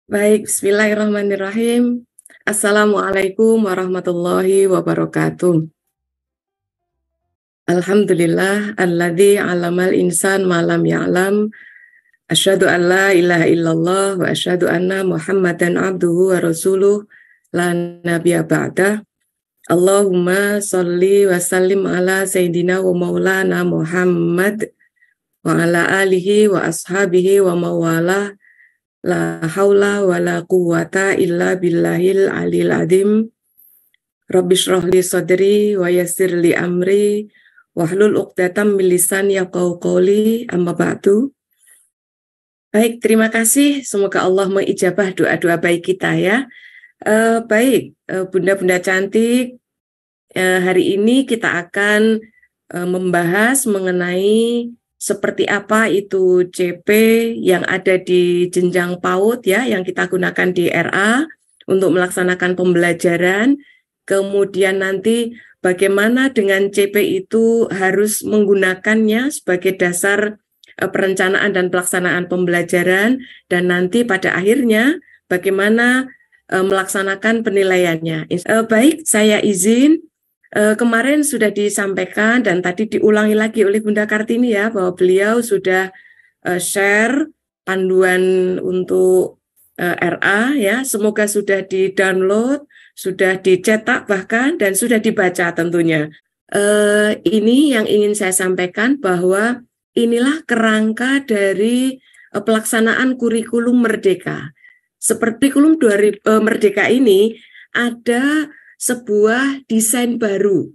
Baik, bismillahirrahmanirrahim. Assalamualaikum warahmatullahi wabarakatuh. Alhamdulillah, alladzi 'allamal insan ma lam ya'lam. Asyhadu an la ilaha illallah wa asyhadu anna Muhammadan abduhu wa rasuluh la nabiyya ba'dah. Allahumma sholli wa sallim ala sayyidina wa maulana Muhammad wa ala alihi wa ashabihi wa mawalah. La haula wa la quwwata illa billahil alil azim. Rabbi shrah li sadri wa yassir li amri wahlul 'uqdatam min lisani yafqahu qawli, amma ba'du. Baik, terima kasih. Semoga Allah mengijabah doa-doa baik kita ya. Bunda-bunda cantik, hari ini kita akan membahas mengenai seperti apa itu CP yang ada di jenjang PAUD ya, yang kita gunakan di RA untuk melaksanakan pembelajaran. Kemudian nanti bagaimana dengan CP itu harus menggunakannya sebagai dasar perencanaan dan pelaksanaan pembelajaran, dan nanti pada akhirnya bagaimana melaksanakan penilaiannya. Baik, saya izin. Kemarin sudah disampaikan dan tadi diulangi lagi oleh Bunda Kartini ya, bahwa beliau sudah share panduan untuk RA ya. Semoga sudah di-download, sudah dicetak bahkan, dan sudah dibaca tentunya. Ini yang ingin saya sampaikan, bahwa inilah kerangka dari pelaksanaan kurikulum Merdeka. Seperti kurikulum Merdeka ini ada sebuah desain baru.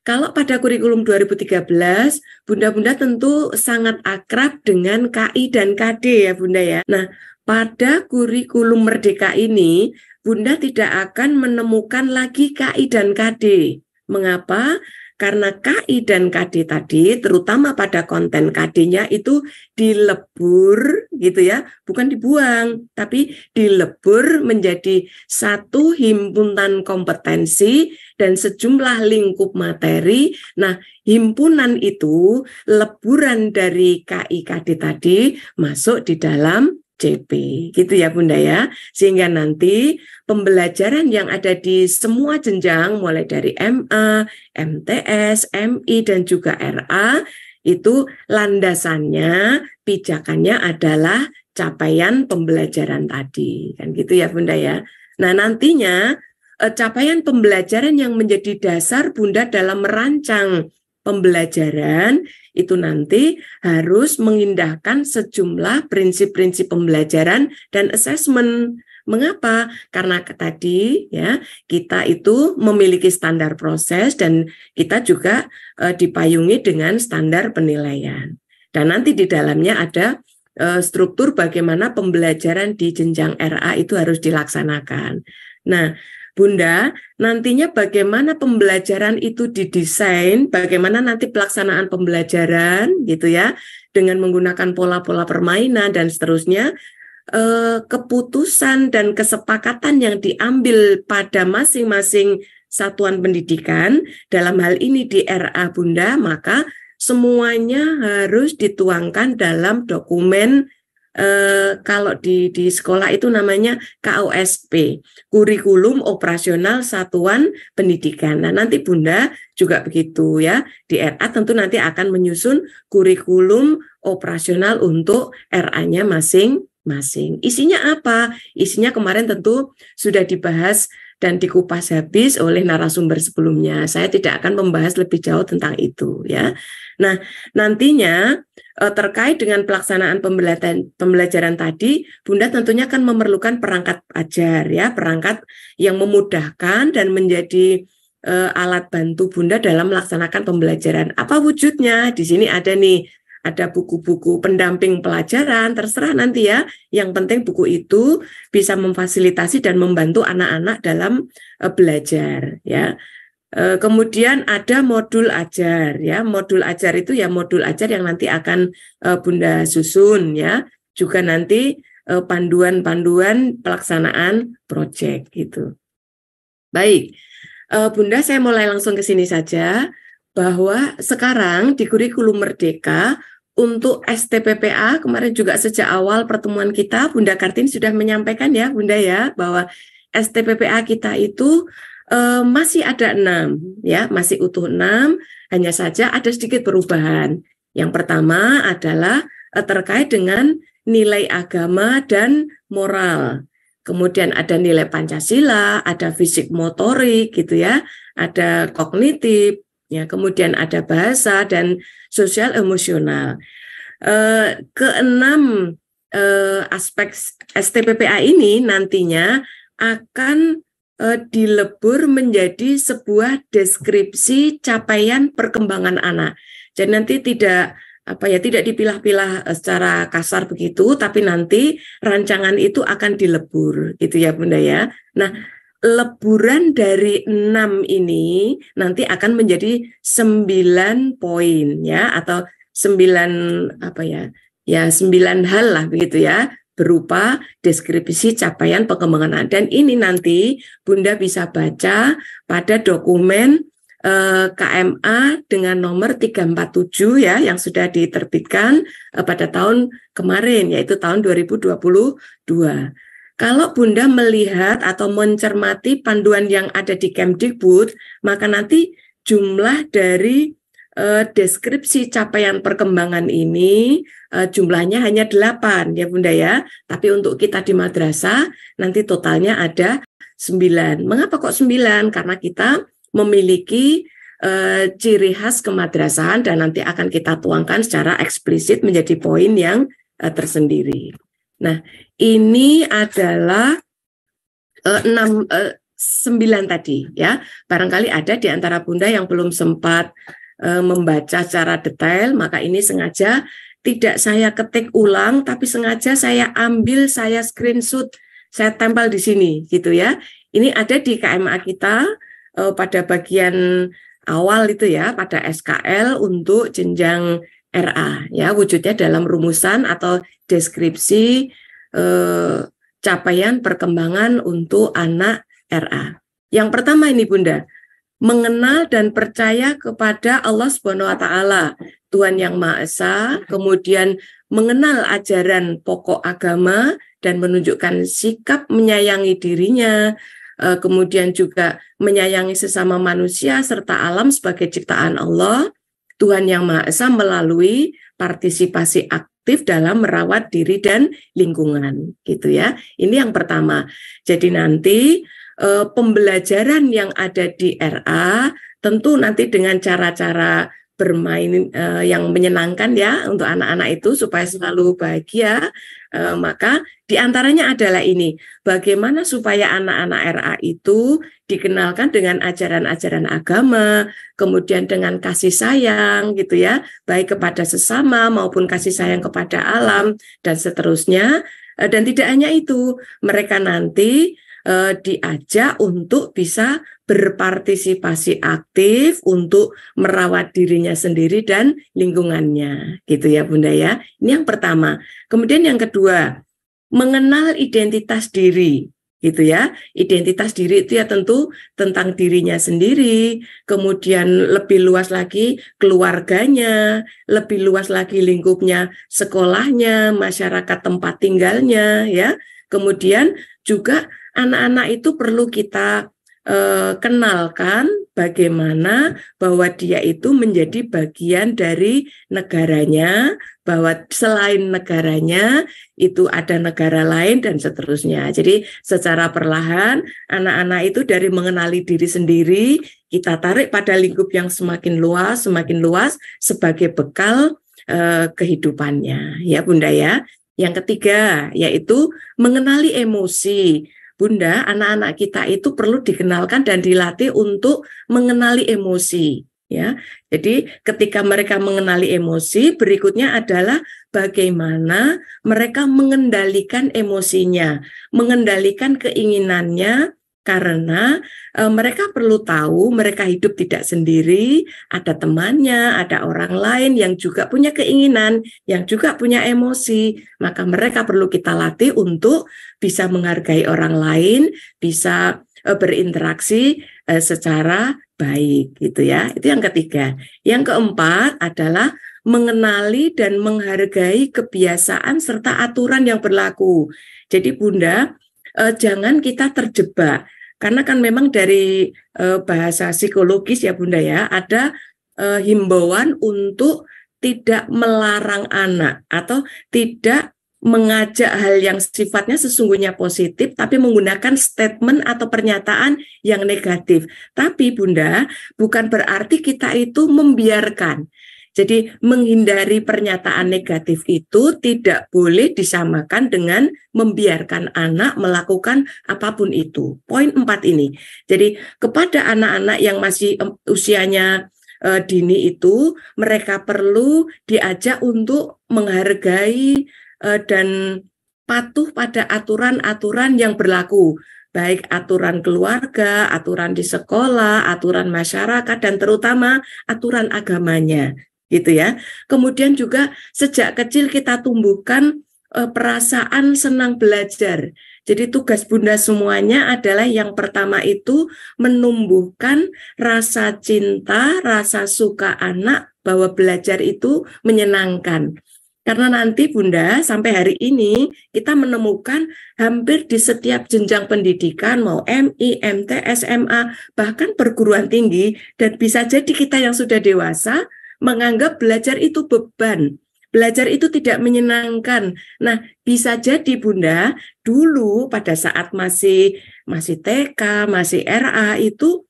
Kalau pada kurikulum 2013, Bunda-bunda tentu sangat akrab dengan KI dan KD ya Bunda ya. Nah, pada kurikulum Merdeka ini, Bunda tidak akan menemukan lagi KI dan KD. Mengapa? Karena KI dan KD tadi, terutama pada konten KD-nya itu dilebur gitu ya, bukan dibuang, tapi dilebur menjadi satu himpunan kompetensi dan sejumlah lingkup materi. Nah, himpunan itu, leburan dari KI KD tadi masuk di dalam CP, gitu ya Bunda ya. Sehingga nanti pembelajaran yang ada di semua jenjang, mulai dari MA, MTS, MI, dan juga RA, itu landasannya, pijakannya adalah capaian pembelajaran tadi. Kan gitu ya Bunda ya. Nah nantinya capaian pembelajaran yang menjadi dasar Bunda dalam merancang pembelajaran itu nanti harus mengindahkan sejumlah prinsip-prinsip pembelajaran dan asesmen. Mengapa? Karena tadi ya, kita itu memiliki standar proses dan kita juga dipayungi dengan standar penilaian. Dan nanti di dalamnya ada struktur bagaimana pembelajaran di jenjang RA itu harus dilaksanakan. Nah, Bunda, nantinya bagaimana pembelajaran itu didesain, bagaimana nanti pelaksanaan pembelajaran gitu ya, dengan menggunakan pola-pola permainan dan seterusnya, keputusan dan kesepakatan yang diambil pada masing-masing satuan pendidikan, dalam hal ini di RA Bunda, maka semuanya harus dituangkan dalam dokumen. Kalau di sekolah itu namanya KOSP, Kurikulum Operasional Satuan Pendidikan. Nah, nanti Bunda juga begitu ya. Di RA tentu nanti akan menyusun kurikulum operasional untuk RA-nya masing-masing. Isinya apa? Isinya kemarin tentu sudah dibahas dan dikupas habis oleh narasumber sebelumnya. Saya tidak akan membahas lebih jauh tentang itu ya. Nah, nantinya terkait dengan pelaksanaan pembelajaran tadi, Bunda tentunya akan memerlukan perangkat ajar ya, perangkat yang memudahkan dan menjadi alat bantu Bunda dalam melaksanakan pembelajaran. Apa wujudnya? Di sini ada nih, ada buku-buku pendamping pelajaran, terserah nanti ya. Yang penting buku itu bisa memfasilitasi dan membantu anak-anak dalam belajar ya. Kemudian ada modul ajar ya. Modul ajar itu ya modul ajar yang nanti akan Bunda susun ya. Juga nanti panduan-panduan pelaksanaan proyek gitu. Baik, Bunda, saya mulai langsung ke sini saja, bahwa sekarang di kurikulum Merdeka untuk STPPA kemarin juga sejak awal pertemuan kita Bunda Kartini sudah menyampaikan ya Bunda ya, bahwa STPPA kita itu masih ada 6 ya, masih utuh 6, hanya saja ada sedikit perubahan. Yang pertama adalah terkait dengan nilai agama dan moral. Kemudian ada nilai Pancasila, ada fisik motorik gitu ya, ada kognitif, ya, kemudian ada bahasa dan sosial emosional. Keenam aspek STPPA ini nantinya akan dilebur menjadi sebuah deskripsi capaian perkembangan anak. Jadi nanti tidak dipilah-pilah secara kasar begitu, tapi nanti rancangan itu akan dilebur gitu ya Bunda ya. Nah, leburan dari 6 ini nanti akan menjadi 9 poin ya, atau 9 9 hal lah begitu ya, berupa deskripsi capaian pengembangan anak. Dan ini nanti Bunda bisa baca pada dokumen KMA dengan nomor 347 ya, yang sudah diterbitkan pada tahun kemarin, yaitu tahun 2022. Kalau Bunda melihat atau mencermati panduan yang ada di Kemdikbud, maka nanti jumlah dari deskripsi capaian perkembangan ini jumlahnya hanya 8 ya Bunda ya. Tapi untuk kita di madrasah nanti totalnya ada 9. Mengapa kok 9? Karena kita memiliki ciri khas kemadrasahan dan nanti akan kita tuangkan secara eksplisit menjadi poin yang tersendiri. Nah, ini adalah 9 tadi ya. Barangkali ada di antara Bunda yang belum sempat membaca secara detail, maka ini sengaja tidak saya ketik ulang, tapi sengaja saya ambil, saya screenshot, saya tempel di sini gitu ya. Ini ada di KMA kita pada bagian awal itu ya, pada SKL untuk jenjang RA ya, wujudnya dalam rumusan atau deskripsi capaian perkembangan untuk anak RA. Yang pertama ini Bunda, mengenal dan percaya kepada Allah Subhanahu wa taala, Tuhan yang Maha Esa, kemudian mengenal ajaran pokok agama dan menunjukkan sikap menyayangi dirinya, kemudian juga menyayangi sesama manusia serta alam sebagai ciptaan Allah, Tuhan yang Maha Esa, melalui partisipasi aktif dalam merawat diri dan lingkungan gitu ya. Ini yang pertama. Jadi nanti pembelajaran yang ada di RA tentu nanti dengan cara-cara bermain yang menyenangkan ya untuk anak-anak itu supaya selalu bahagia. Maka diantaranya adalah ini, bagaimana supaya anak-anak RA itu dikenalkan dengan ajaran-ajaran agama, kemudian dengan kasih sayang gitu ya, baik kepada sesama maupun kasih sayang kepada alam dan seterusnya. Dan tidak hanya itu, mereka nanti diajak untuk bisa berpartisipasi aktif untuk merawat dirinya sendiri dan lingkungannya gitu ya Bunda ya. Ini yang pertama. Kemudian yang kedua, mengenal identitas diri gitu ya. Identitas diri itu ya tentu tentang dirinya sendiri, kemudian lebih luas lagi keluarganya, lebih luas lagi lingkupnya, sekolahnya, masyarakat tempat tinggalnya ya. Kemudian juga anak-anak itu perlu kita kenalkan bagaimana bahwa dia itu menjadi bagian dari negaranya, bahwa selain negaranya itu ada negara lain dan seterusnya. Jadi secara perlahan anak-anak itu dari mengenali diri sendiri, kita tarik pada lingkup yang semakin luas sebagai bekal kehidupannya ya Bunda ya. Yang ketiga yaitu mengenali emosi. Bunda, anak-anak kita itu perlu dikenalkan dan dilatih untuk mengenali emosi ya. Jadi ketika mereka mengenali emosi, berikutnya adalah bagaimana mereka mengendalikan emosinya, mengendalikan keinginannya, karena mereka perlu tahu mereka hidup tidak sendiri, ada temannya, ada orang lain yang juga punya keinginan, yang juga punya emosi, maka mereka perlu kita latih untuk bisa menghargai orang lain, bisa berinteraksi secara baik gitu ya. Itu yang ketiga. Yang keempat adalah mengenali dan menghargai kebiasaan serta aturan yang berlaku. Jadi Bunda, jangan kita terjebak. Karena kan memang dari bahasa psikologis ya Bunda ya, ada himbauan untuk tidak melarang anak atau tidak mengajak hal yang sifatnya sesungguhnya positif tapi menggunakan statement atau pernyataan yang negatif. Tapi Bunda, bukan berarti kita itu membiarkan. Jadi menghindari pernyataan negatif itu tidak boleh disamakan dengan membiarkan anak melakukan apapun itu. Poin 4 ini. Jadi kepada anak-anak yang masih usianya dini itu, mereka perlu diajak untuk menghargai dan patuh pada aturan-aturan yang berlaku, baik aturan keluarga, aturan di sekolah, aturan masyarakat, dan terutama aturan agamanya, gitu ya. Kemudian juga sejak kecil kita tumbuhkan perasaan senang belajar. Jadi tugas Bunda semuanya adalah yang pertama itu menumbuhkan rasa cinta, rasa suka anak bahwa belajar itu menyenangkan. Karena nanti Bunda, sampai hari ini kita menemukan hampir di setiap jenjang pendidikan, mau MI, MT, SMA, bahkan perguruan tinggi, dan bisa jadi kita yang sudah dewasa menganggap belajar itu beban. Belajar itu tidak menyenangkan. Nah, bisa jadi Bunda, dulu pada saat masih TK, masih RA, itu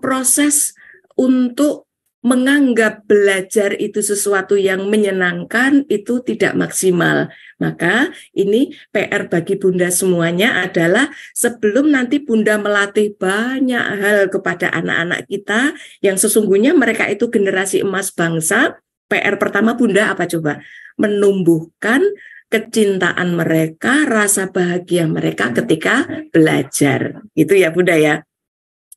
proses untuk menganggap belajar itu sesuatu yang menyenangkan itu tidak maksimal. Maka ini PR bagi Bunda semuanya adalah sebelum nanti Bunda melatih banyak hal kepada anak-anak kita yang sesungguhnya mereka itu generasi emas bangsa, PR pertama Bunda apa coba? Menumbuhkan kecintaan mereka, rasa bahagia mereka ketika belajar. Itu ya Bunda ya.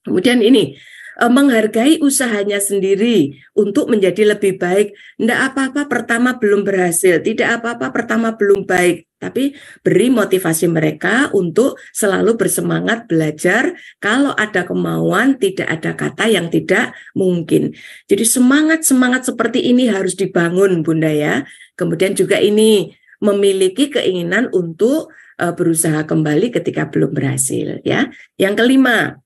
Kemudian ini, menghargai usahanya sendiri untuk menjadi lebih baik. Tidak apa-apa pertama belum berhasil, tidak apa-apa pertama belum baik, tapi beri motivasi mereka untuk selalu bersemangat belajar. Kalau ada kemauan, tidak ada kata yang tidak mungkin. Jadi semangat-semangat seperti ini harus dibangun Bunda ya. Kemudian juga ini memiliki keinginan untuk berusaha kembali ketika belum berhasil ya. Yang kelima,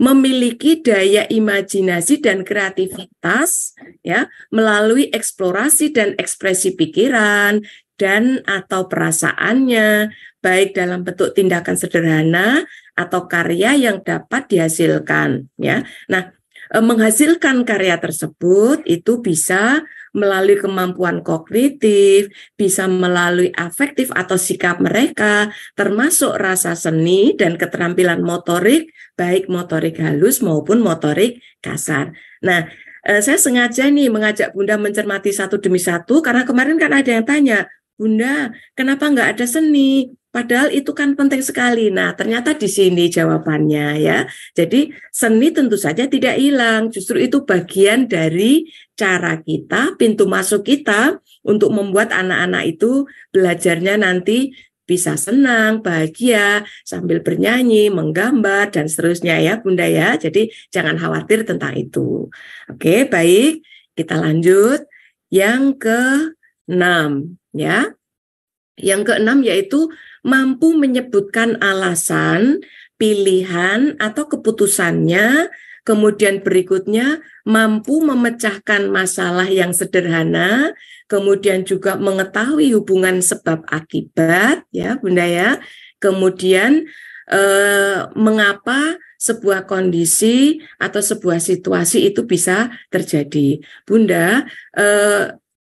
memiliki daya imajinasi dan kreativitas ya melalui eksplorasi dan ekspresi pikiran dan atau perasaannya baik dalam bentuk tindakan sederhana atau karya yang dapat dihasilkan ya. Nah, menghasilkan karya tersebut itu bisa melalui kemampuan kognitif, bisa melalui afektif atau sikap mereka, termasuk rasa seni dan keterampilan motorik, baik motorik halus maupun motorik kasar. Nah, saya sengaja nih mengajak Bunda mencermati satu demi satu, karena kemarin kan ada yang tanya, Bunda, kenapa nggak ada seni? Padahal itu kan penting sekali. Nah, ternyata di sini jawabannya ya. Jadi seni tentu saja tidak hilang. Justru itu bagian dari cara kita, pintu masuk kita untuk membuat anak-anak itu belajarnya nanti bisa senang, bahagia, sambil bernyanyi, menggambar, dan seterusnya ya Bunda ya. Jadi jangan khawatir tentang itu. Oke, baik. Kita lanjut. Yang ke-6 ya. Yang ke-6 yaitu mampu menyebutkan alasan, pilihan, atau keputusannya. Kemudian berikutnya, mampu memecahkan masalah yang sederhana. Kemudian juga mengetahui hubungan sebab akibat, ya Bunda ya. Kemudian mengapa sebuah kondisi atau sebuah situasi itu bisa terjadi. Bunda,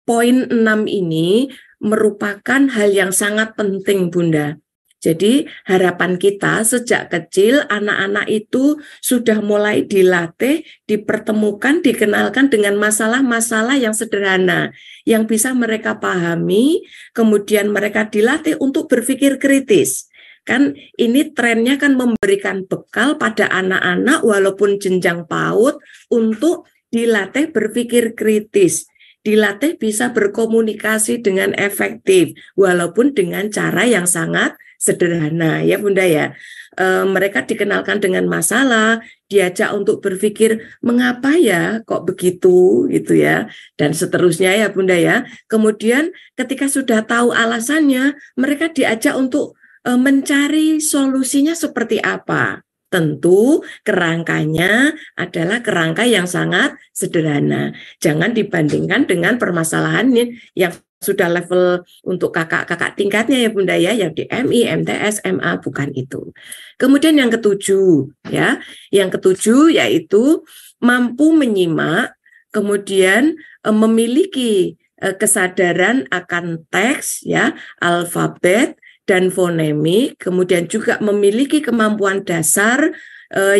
poin 6 ini merupakan hal yang sangat penting Bunda. Jadi harapan kita sejak kecil anak-anak itu sudah mulai dilatih, dipertemukan, dikenalkan dengan masalah-masalah yang sederhana, yang bisa mereka pahami, kemudian mereka dilatih untuk berpikir kritis. Kan ini trennya kan memberikan bekal pada anak-anak walaupun jenjang PAUD untuk dilatih berpikir kritis. Dilatih bisa berkomunikasi dengan efektif, walaupun dengan cara yang sangat sederhana ya Bunda ya. Mereka dikenalkan dengan masalah, diajak untuk berpikir mengapa ya kok begitu gitu ya, dan seterusnya ya Bunda ya. Kemudian ketika sudah tahu alasannya, mereka diajak untuk mencari solusinya seperti apa. Tentu kerangkanya adalah kerangka yang sangat sederhana. Jangan dibandingkan dengan permasalahan yang sudah level untuk kakak-kakak tingkatnya ya Bunda ya, yang di MI, MTS, MA, bukan itu. Kemudian yang ketujuh ya, yang ketujuh yaitu mampu menyimak, kemudian memiliki kesadaran akan teks ya, alfabet dan fonemik, kemudian juga memiliki kemampuan dasar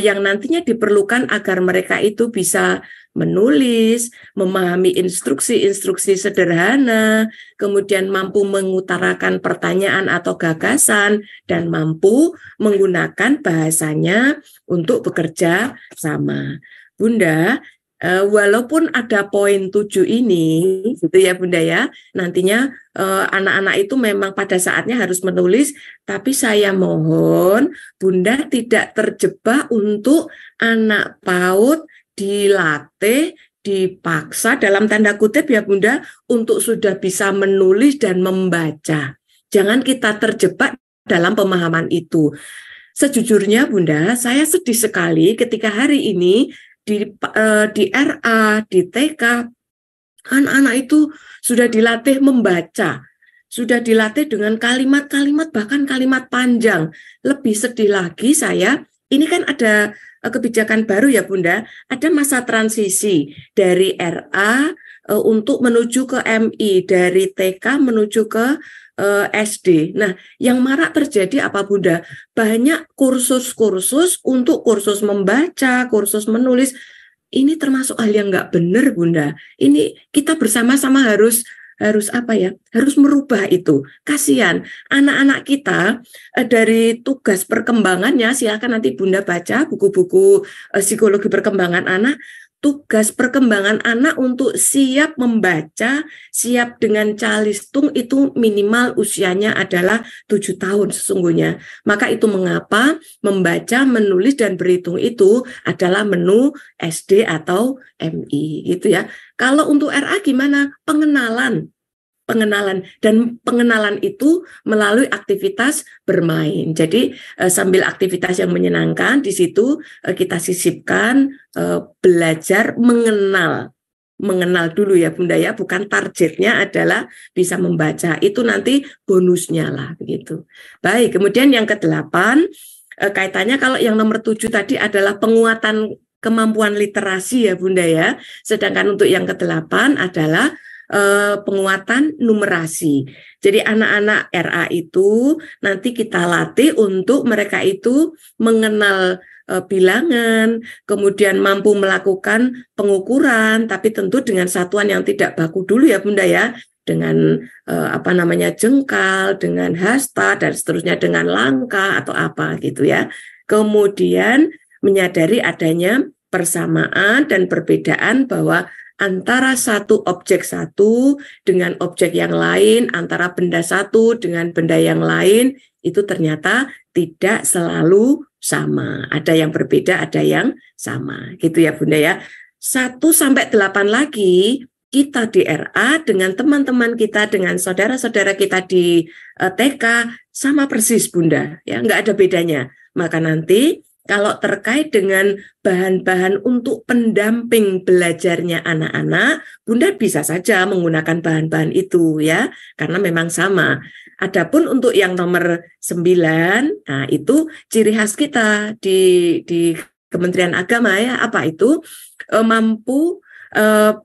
yang nantinya diperlukan agar mereka itu bisa menulis, memahami instruksi-instruksi sederhana, kemudian mampu mengutarakan pertanyaan atau gagasan, dan mampu menggunakan bahasanya untuk bekerja sama. Bunda, walaupun ada poin 7 ini, gitu ya Bunda ya, nantinya anak-anak itu memang pada saatnya harus menulis, tapi saya mohon Bunda tidak terjebak untuk anak PAUD dilatih, dipaksa dalam tanda kutip ya Bunda, untuk sudah bisa menulis dan membaca. Jangan kita terjebak dalam pemahaman itu. Sejujurnya Bunda, saya sedih sekali ketika hari ini di RA, di TK, anak-anak itu sudah dilatih membaca, sudah dilatih dengan kalimat-kalimat, bahkan kalimat panjang. Lebih sedih lagi saya, ini kan ada kebijakan baru ya Bunda, ada masa transisi dari RA untuk menuju ke MI, dari TK menuju ke SD. Nah, yang marak terjadi apa Bunda? Banyak kursus-kursus untuk kursus membaca, kursus menulis. Ini termasuk hal yang nggak benar Bunda. Ini kita bersama-sama harus apa ya? Harus merubah itu. Kasihan anak-anak kita dari tugas perkembangannya, silakan nanti Bunda baca buku-buku psikologi perkembangan anak. Tugas perkembangan anak untuk siap membaca, siap dengan calistung itu minimal usianya adalah 7 tahun sesungguhnya. Maka itu mengapa membaca, menulis, dan berhitung itu adalah menu SD atau MI gitu ya. Kalau untuk RA gimana? Pengenalan dan pengenalan itu melalui aktivitas bermain. Jadi sambil aktivitas yang menyenangkan di situ kita sisipkan belajar mengenal dulu ya Bunda ya, bukan targetnya adalah bisa membaca, itu nanti bonusnya lah begitu. Baik, kemudian yang ke-8 kaitannya kalau yang nomor 7 tadi adalah penguatan kemampuan literasi ya Bunda ya, sedangkan untuk yang ke-8 adalah penguatan numerasi. Jadi anak-anak RA itu nanti kita latih untuk mereka itu mengenal bilangan, kemudian mampu melakukan pengukuran, tapi tentu dengan satuan yang tidak baku dulu ya Bunda ya, dengan jengkal, dengan hasta, dan seterusnya, dengan langkah atau apa gitu ya. Kemudian menyadari adanya persamaan dan perbedaan bahwa antara satu objek satu dengan objek yang lain, antara benda satu dengan benda yang lain, itu ternyata tidak selalu sama. Ada yang berbeda, ada yang sama. Gitu ya Bunda ya. 1-8 lagi, kita di RA dengan teman-teman kita, dengan saudara-saudara kita di TK, sama persis Bunda. Ya, nggak ada bedanya. Maka nanti kalau terkait dengan bahan-bahan untuk pendamping belajarnya anak-anak, Bunda bisa saja menggunakan bahan-bahan itu ya, karena memang sama. Adapun untuk yang nomor 9, nah itu ciri khas kita di Kementerian Agama ya, apa itu? Mampu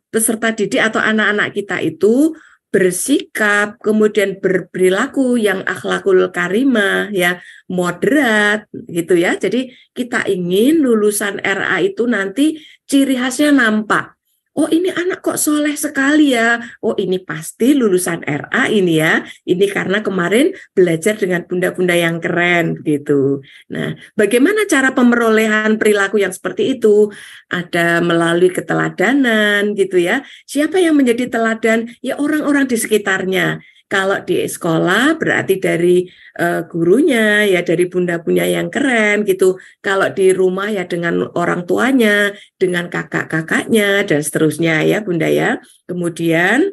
peserta didik atau anak-anak kita itu bersikap, kemudian berperilaku yang akhlakul karimah, ya moderat, gitu ya. Jadi kita ingin lulusan RA itu nanti ciri khasnya nampak. Oh ini anak kok soleh sekali ya. Oh ini pasti lulusan RA ini ya. Ini karena kemarin belajar dengan bunda-bunda yang keren gitu. Nah, bagaimana cara pemerolehan perilaku yang seperti itu? Ada melalui keteladanan gitu ya. Siapa yang menjadi teladan? Ya orang-orang di sekitarnya. Kalau di sekolah berarti dari gurunya, ya dari bunda-bunda yang keren gitu. Kalau di rumah ya dengan orang tuanya, dengan kakak-kakaknya dan seterusnya ya Bunda ya. Kemudian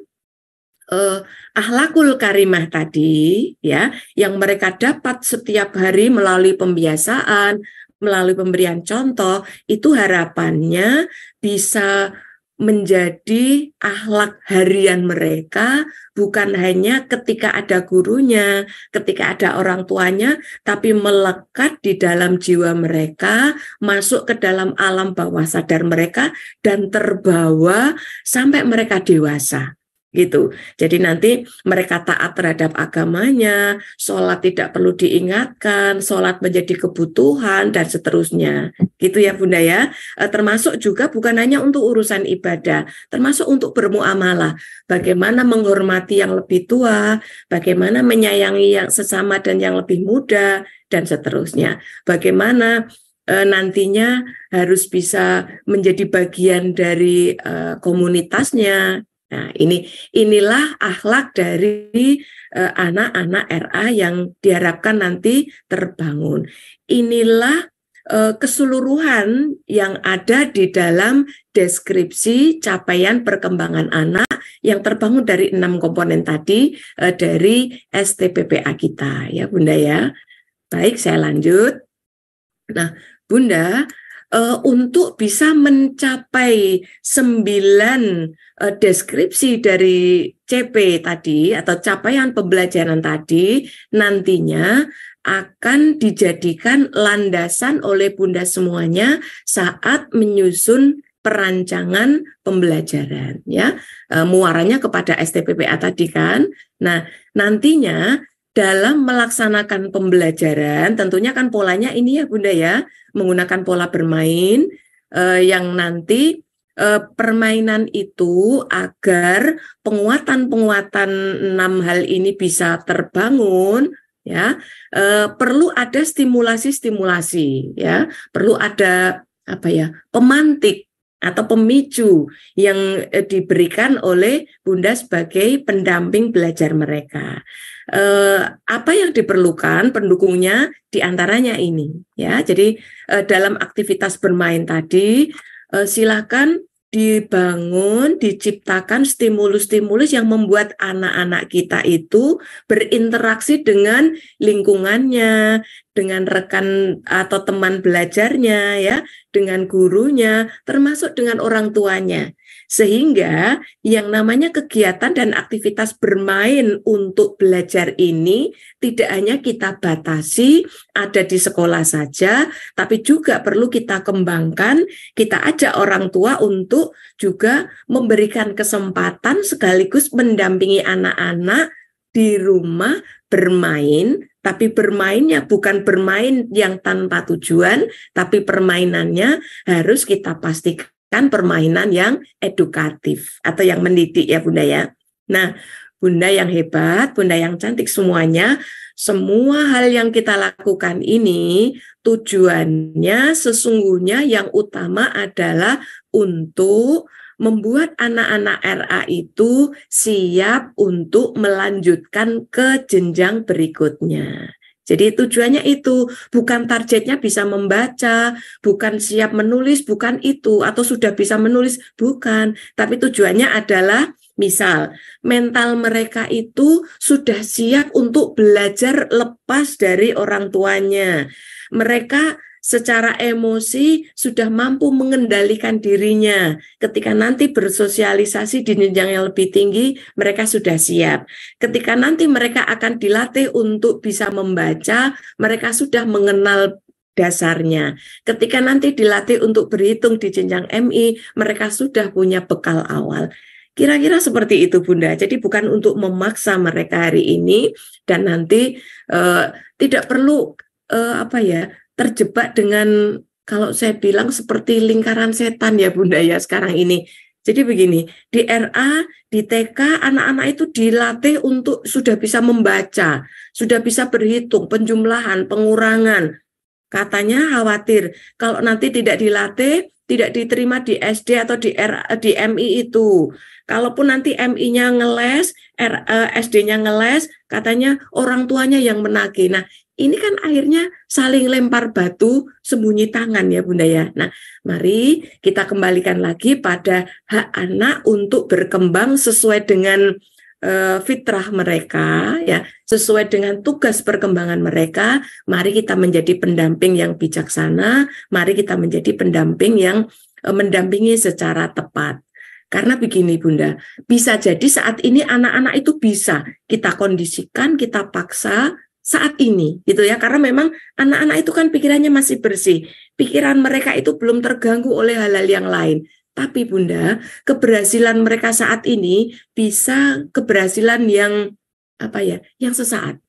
akhlakul karimah tadi ya yang mereka dapat setiap hari melalui pembiasaan, melalui pemberian contoh, itu harapannya bisa menjadi akhlak harian mereka, bukan hanya ketika ada gurunya, ketika ada orang tuanya, tapi melekat di dalam jiwa mereka, masuk ke dalam alam bawah sadar mereka, dan terbawa sampai mereka dewasa. Gitu. Jadi nanti mereka taat terhadap agamanya, sholat tidak perlu diingatkan, sholat menjadi kebutuhan, dan seterusnya. Gitu ya Bunda ya. Termasuk juga bukan hanya untuk urusan ibadah, termasuk untuk bermuamalah. Bagaimana menghormati yang lebih tua, bagaimana menyayangi yang sesama dan yang lebih muda, dan seterusnya. Bagaimana nantinya harus bisa menjadi bagian dari komunitasnya. Nah, inilah akhlak dari anak-anak RA yang diharapkan nanti terbangun. Inilah keseluruhan yang ada di dalam deskripsi capaian perkembangan anak yang terbangun dari 6 komponen tadi dari STPPA kita, ya Bunda ya. Baik, saya lanjut. Nah, Bunda, untuk bisa mencapai 9 deskripsi dari CP tadi atau capaian pembelajaran tadi nantinya akan dijadikan landasan oleh Bunda semuanya saat menyusun perancangan pembelajaran ya. Muaranya kepada STPPA tadi kan. Nah, nantinya dalam melaksanakan pembelajaran tentunya kan polanya ini ya Bunda ya, menggunakan pola bermain yang nanti permainan itu agar penguatan-penguatan 6 hal ini bisa terbangun ya, perlu ada stimulasi-stimulasi ya, perlu ada apa ya, pemantik atau pemicu yang diberikan oleh Bunda sebagai pendamping belajar mereka. Apa yang diperlukan pendukungnya diantaranya ini ya. Jadi dalam aktivitas bermain tadi silakan dibangun, diciptakan stimulus-stimulus yang membuat anak-anak kita itu berinteraksi dengan lingkungannya, dengan rekan atau teman belajarnya ya, dengan gurunya, termasuk dengan orang tuanya. Sehingga yang namanya kegiatan dan aktivitas bermain untuk belajar ini tidak hanya kita batasi ada di sekolah saja, tapi juga perlu kita kembangkan, kita ajak orang tua untuk juga memberikan kesempatan sekaligus mendampingi anak-anak di rumah bermain, tapi bermainnya bukan bermain yang tanpa tujuan, tapi permainannya harus kita pastikan permainan yang edukatif atau yang mendidik ya Bunda ya. Nah, Bunda yang hebat, Bunda yang cantik semuanya, semua hal yang kita lakukan ini tujuannya sesungguhnya yang utama adalah untuk membuat anak-anak RA itu siap untuk melanjutkan ke jenjang berikutnya. Jadi tujuannya itu, bukan targetnya bisa membaca, bukan siap menulis, bukan itu, atau sudah bisa menulis, bukan. Tapi tujuannya adalah, misal, mental mereka itu sudah siap untuk belajar lepas dari orang tuanya. Mereka secara emosi sudah mampu mengendalikan dirinya. Ketika nanti bersosialisasi di jenjang yang lebih tinggi, mereka sudah siap. Ketika nanti mereka akan dilatih untuk bisa membaca, mereka sudah mengenal dasarnya. Ketika nanti dilatih untuk berhitung di jenjang MI, mereka sudah punya bekal awal. Kira-kira seperti itu Bunda. Jadi bukan untuk memaksa mereka hari ini dan nanti tidak perlu terjebak dengan, kalau saya bilang seperti lingkaran setan ya Bunda ya sekarang ini. Jadi begini, di RA, di TK, anak-anak itu dilatih untuk sudah bisa membaca, sudah bisa berhitung, penjumlahan, pengurangan. Katanya khawatir kalau nanti tidak dilatih, tidak diterima di SD atau di MI itu. Kalaupun nanti MI-nya ngeles, SD-nya ngeles, katanya orang tuanya yang menagih. Nah, ini kan akhirnya saling lempar batu, sembunyi tangan ya Bunda ya. Nah, mari kita kembalikan lagi pada hak anak untuk berkembang sesuai dengan fitrah mereka, ya, sesuai dengan tugas perkembangan mereka. Mari kita menjadi pendamping yang bijaksana, mari kita menjadi pendamping yang mendampingi secara tepat. Karena begini Bunda, bisa jadi saat ini anak-anak itu bisa kita kondisikan, kita paksa saat ini, gitu ya. Karena memang anak-anak itu kan pikirannya masih bersih, pikiran mereka itu belum terganggu oleh hal-hal yang lain. Tapi Bunda, keberhasilan mereka saat ini bisa keberhasilan yang apa ya, yang sesaat.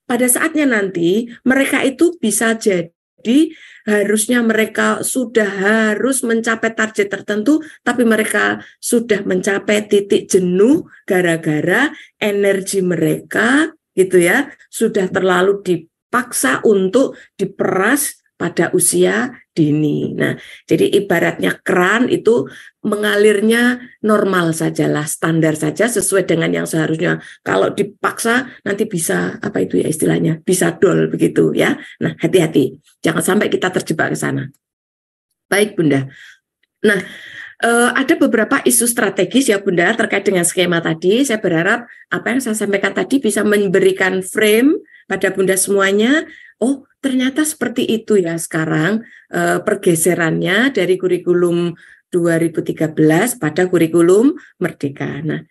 Pada saatnya nanti mereka itu bisa jadi harusnya mereka sudah harus mencapai target tertentu, tapi mereka sudah mencapai titik jenuh gara-gara energi mereka gitu ya, sudah terlalu dipaksa untuk diperas pada usia dini. Nah, jadi ibaratnya keran itu mengalirnya normal sajalah, standar saja sesuai dengan yang seharusnya. Kalau dipaksa nanti bisa apa itu ya istilahnya, bisa dol begitu ya. Nah, hati-hati, jangan sampai kita terjebak ke sana. Baik Bunda. Nah, ada beberapa isu strategis ya Bunda terkait dengan skema tadi. Saya berharap apa yang saya sampaikan tadi bisa memberikan frame pada Bunda semuanya. Oh, ternyata seperti itu ya sekarang pergeserannya dari kurikulum 2013 pada kurikulum Merdeka. Nah,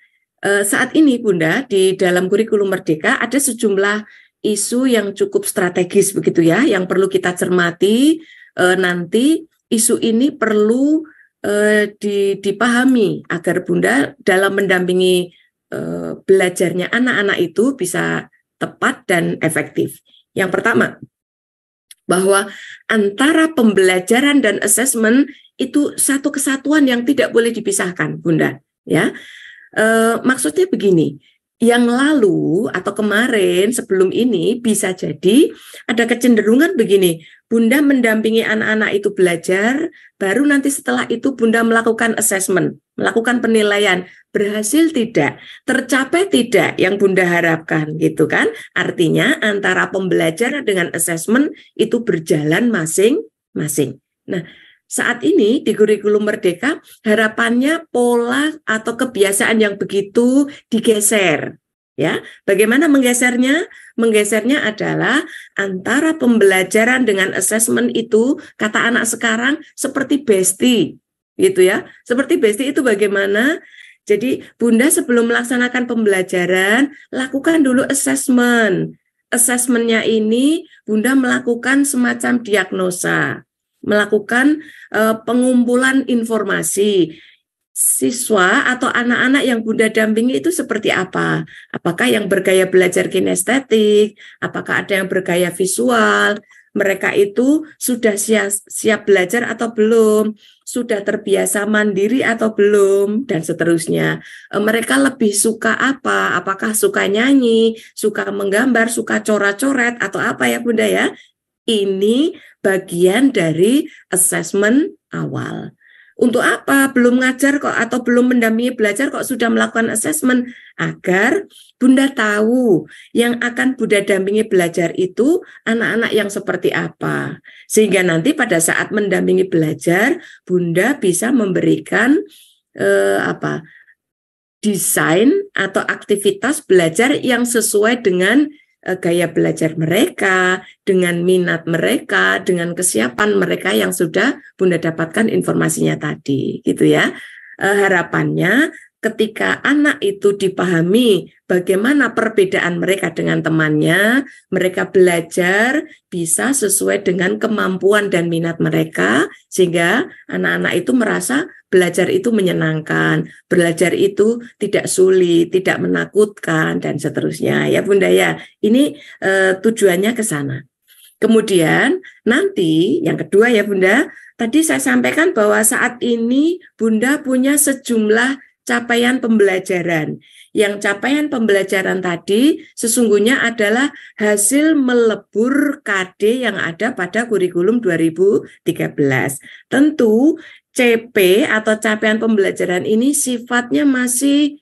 saat ini Bunda di dalam kurikulum Merdeka ada sejumlah isu yang cukup strategis begitu ya, yang perlu kita cermati. Nanti isu ini perlu dipahami agar Bunda dalam mendampingi belajarnya anak-anak itu bisa tepat dan efektif. Yang pertama, bahwa antara pembelajaran dan asesmen itu satu kesatuan yang tidak boleh dipisahkan, Bunda. Ya, maksudnya begini. Yang lalu atau kemarin sebelum ini bisa jadi ada kecenderungan begini, Bunda mendampingi anak-anak itu belajar, baru nanti setelah itu Bunda melakukan assessment, melakukan penilaian, berhasil tidak, tercapai tidak yang Bunda harapkan gitu kan. Artinya antara pembelajaran dengan assessment itu berjalan masing-masing. Nah, saat ini di kurikulum Merdeka harapannya pola atau kebiasaan yang begitu digeser. Ya, bagaimana menggesernya? Menggesernya adalah antara pembelajaran dengan assessment itu kata anak sekarang seperti bestie, gitu ya. Seperti bestie itu bagaimana? Jadi Bunda sebelum melaksanakan pembelajaran lakukan dulu assessment. Assessmentnya ini Bunda melakukan semacam diagnosa, melakukan pengumpulan informasi. Siswa atau anak-anak yang Bunda dampingi itu seperti apa? Apakah yang bergaya belajar kinestetik? Apakah ada yang bergaya visual? Mereka itu sudah siap belajar atau belum? Sudah terbiasa mandiri atau belum? Dan seterusnya. Mereka lebih suka apa? Apakah suka nyanyi, suka menggambar, suka coret-coret, atau apa ya Bunda ya? Ini bagian dari assessment awal. Untuk apa? Belum ngajar kok atau belum mendampingi belajar kok sudah melakukan assessment, agar Bunda tahu yang akan Bunda dampingi belajar itu anak-anak yang seperti apa. Sehingga nanti pada saat mendampingi belajar, Bunda bisa memberikan desain atau aktivitas belajar yang sesuai dengan gaya belajar mereka, dengan minat mereka, dengan kesiapan mereka yang sudah Bunda dapatkan informasinya tadi, gitu ya. Harapannya ketika anak itu dipahami bagaimana perbedaan mereka dengan temannya, mereka belajar bisa sesuai dengan kemampuan dan minat mereka, sehingga anak-anak itu merasa belajar itu menyenangkan, belajar itu tidak sulit, tidak menakutkan, dan seterusnya. Ya Bunda ya, ini tujuannya ke sana. Kemudian nanti yang kedua ya Bunda, tadi saya sampaikan bahwa saat ini Bunda punya sejumlah capaian pembelajaran. Yang capaian pembelajaran tadi sesungguhnya adalah hasil melebur KD yang ada pada kurikulum 2013. Tentu CP atau capaian pembelajaran ini sifatnya masih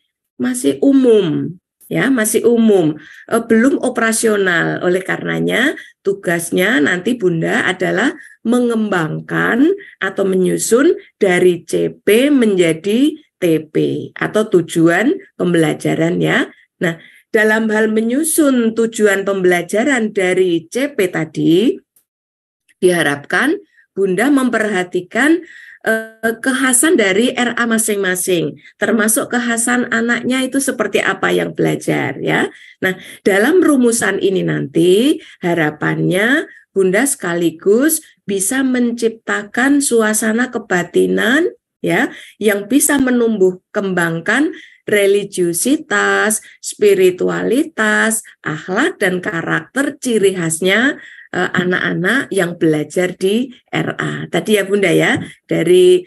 umum, ya, masih umum, belum operasional. Oleh karenanya tugasnya nanti Bunda adalah mengembangkan atau menyusun dari CP menjadi TP atau tujuan pembelajaran, ya. Nah, dalam hal menyusun tujuan pembelajaran dari CP tadi, diharapkan Bunda memperhatikan kekhasan dari RA masing-masing, termasuk kekhasan anaknya itu seperti apa yang belajar, ya. Nah, dalam rumusan ini nanti harapannya Bunda sekaligus bisa menciptakan suasana kebatinan, ya, yang bisa menumbuh kembangkan religiusitas, spiritualitas, akhlak dan karakter ciri khasnya anak-anak yang belajar di RA. Tadi ya Bunda ya, dari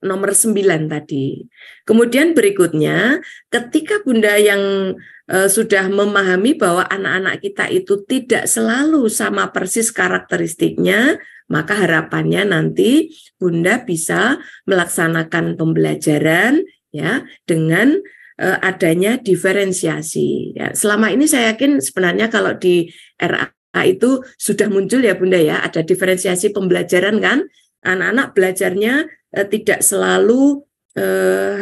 nomor 9 tadi. Kemudian berikutnya, ketika Bunda yang sudah memahami bahwa anak-anak kita itu tidak selalu sama persis karakteristiknya, maka harapannya nanti Bunda bisa melaksanakan pembelajaran ya dengan adanya diferensiasi. Ya, selama ini saya yakin sebenarnya kalau di RA itu sudah muncul ya Bunda ya, ada diferensiasi pembelajaran kan, anak-anak belajarnya tidak selalu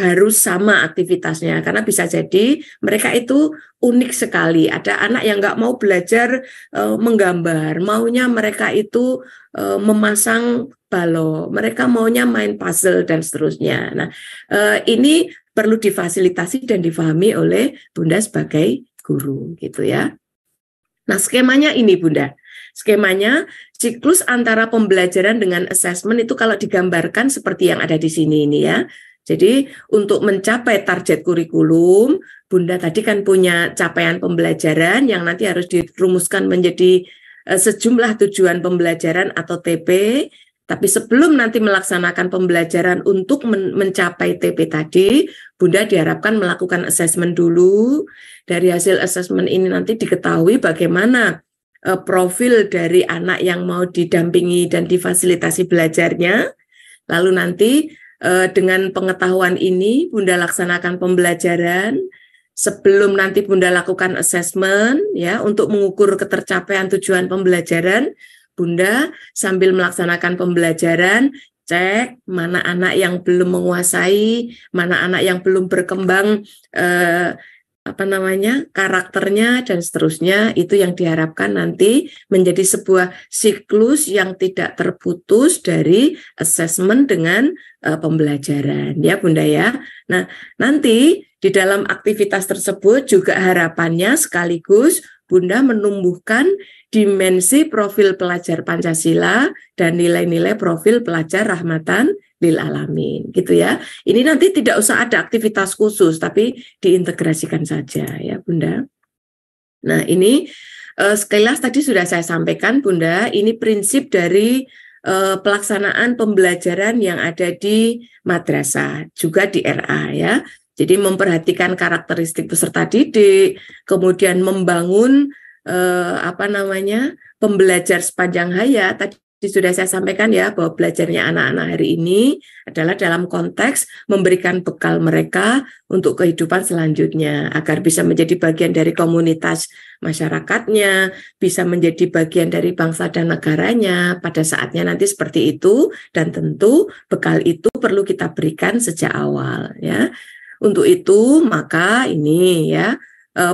harus sama aktivitasnya, karena bisa jadi mereka itu unik sekali. Ada anak yang nggak mau belajar menggambar, maunya mereka itu memasang balok, mereka maunya main puzzle dan seterusnya. Nah, ini perlu difasilitasi dan difahami oleh Bunda sebagai guru gitu ya. Nah, skemanya ini Bunda. Skemanya siklus antara pembelajaran dengan assessment itu kalau digambarkan seperti yang ada di sini ini ya. Jadi untuk mencapai target kurikulum, Bunda tadi kan punya capaian pembelajaran yang nanti harus dirumuskan menjadi sejumlah tujuan pembelajaran atau TP. Tapi sebelum nanti melaksanakan pembelajaran untuk mencapai TP tadi, Bunda diharapkan melakukan assessment dulu. Dari hasil assessment ini nanti diketahui bagaimana profil dari anak yang mau didampingi dan difasilitasi belajarnya. Lalu nanti dengan pengetahuan ini Bunda laksanakan pembelajaran. Sebelum nanti Bunda lakukan assessment ya untuk mengukur ketercapaian tujuan pembelajaran, Bunda sambil melaksanakan pembelajaran cek mana anak yang belum menguasai, mana anak yang belum berkembang karakternya dan seterusnya. Itu yang diharapkan nanti menjadi sebuah siklus yang tidak terputus dari assessment dengan pembelajaran ya Bunda ya. Nah, nanti di dalam aktivitas tersebut juga harapannya sekaligus Bunda menumbuhkan dimensi profil pelajar Pancasila dan nilai-nilai profil pelajar rahmatan lil alamin gitu ya. Ini nanti tidak usah ada aktivitas khusus tapi diintegrasikan saja ya Bunda. Nah, ini sekilas tadi sudah saya sampaikan Bunda, ini prinsip dari pelaksanaan pembelajaran yang ada di madrasah juga di RA ya. Jadi memperhatikan karakteristik peserta didik, kemudian membangun pembelajar sepanjang hayat. Tadi sudah saya sampaikan ya bahwa belajarnya anak-anak hari ini adalah dalam konteks memberikan bekal mereka untuk kehidupan selanjutnya agar bisa menjadi bagian dari komunitas masyarakatnya, bisa menjadi bagian dari bangsa dan negaranya pada saatnya nanti seperti itu, dan tentu bekal itu perlu kita berikan sejak awal ya. Untuk itu maka ini ya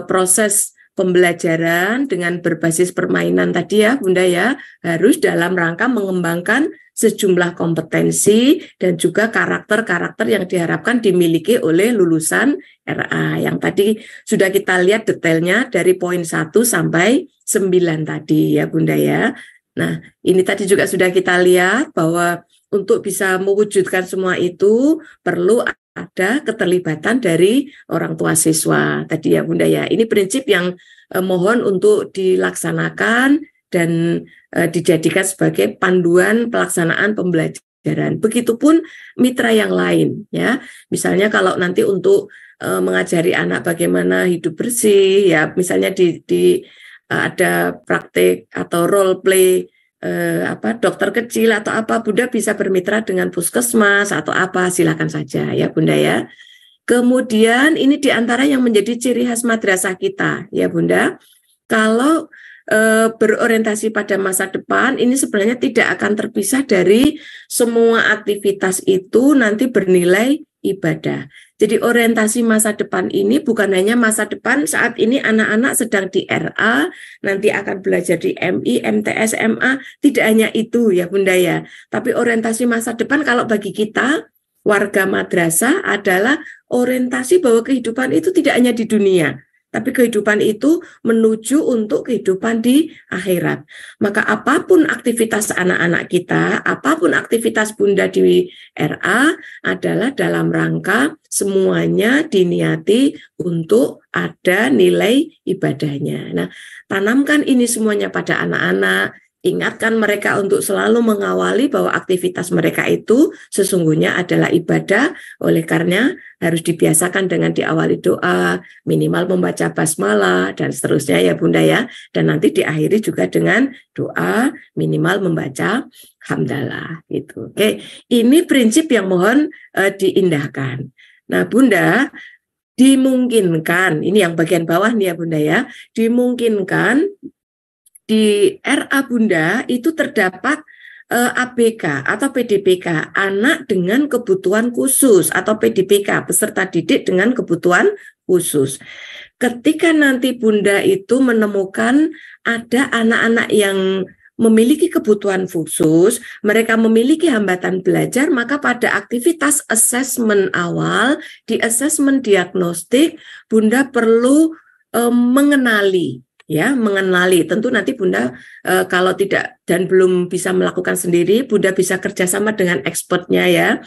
proses pembelajaran dengan berbasis permainan tadi ya Bunda ya harus dalam rangka mengembangkan sejumlah kompetensi dan juga karakter-karakter yang diharapkan dimiliki oleh lulusan RA yang tadi sudah kita lihat detailnya dari poin 1 sampai 9 tadi ya Bunda ya. Nah, ini tadi juga sudah kita lihat bahwa untuk bisa mewujudkan semua itu perlu ada keterlibatan dari orang tua siswa tadi ya Bunda ya. Ini prinsip yang mohon untuk dilaksanakan dan dijadikan sebagai panduan pelaksanaan pembelajaran. Begitupun mitra yang lain ya. Misalnya kalau nanti untuk mengajari anak bagaimana hidup bersih ya, misalnya di ada praktik atau role play dokter kecil atau apa, Bunda bisa bermitra dengan puskesmas atau apa, silakan saja ya Bunda ya. Kemudian ini diantara yang menjadi ciri khas madrasah kita ya Bunda. Kalau berorientasi pada masa depan, ini sebenarnya tidak akan terpisah dari semua aktivitas itu nanti bernilai ibadah. Jadi orientasi masa depan ini bukan hanya masa depan saat ini anak-anak sedang di RA, nanti akan belajar di MI, MTS, MA, tidak hanya itu ya Bunda ya. Tapi orientasi masa depan kalau bagi kita, warga madrasah adalah orientasi bahwa kehidupan itu tidak hanya di dunia, tapi kehidupan itu menuju untuk kehidupan di akhirat. Maka apapun aktivitas anak-anak kita, apapun aktivitas Bunda di RA adalah dalam rangka semuanya diniati untuk ada nilai ibadahnya. Nah, tanamkan ini semuanya pada anak-anak. Ingatkan mereka untuk selalu mengawali bahwa aktivitas mereka itu sesungguhnya adalah ibadah, oleh karena harus dibiasakan dengan diawali doa, minimal membaca basmalah, dan seterusnya ya Bunda ya. Dan nanti diakhiri juga dengan doa, minimal membaca hamdalah gitu. Oke, ini prinsip yang mohon diindahkan. Nah Bunda, dimungkinkan, ini yang bagian bawah nih ya Bunda ya, dimungkinkan di RA Bunda itu terdapat ABK atau PDPK, anak dengan kebutuhan khusus, atau PDPK, peserta didik dengan kebutuhan khusus. Ketika nanti Bunda itu menemukan ada anak-anak yang memiliki kebutuhan khusus, mereka memiliki hambatan belajar, maka pada aktivitas asesmen awal, di asesmen diagnostik, Bunda perlu mengenali tentu nanti Bunda kalau tidak dan belum bisa melakukan sendiri, Bunda bisa kerjasama dengan expertnya ya.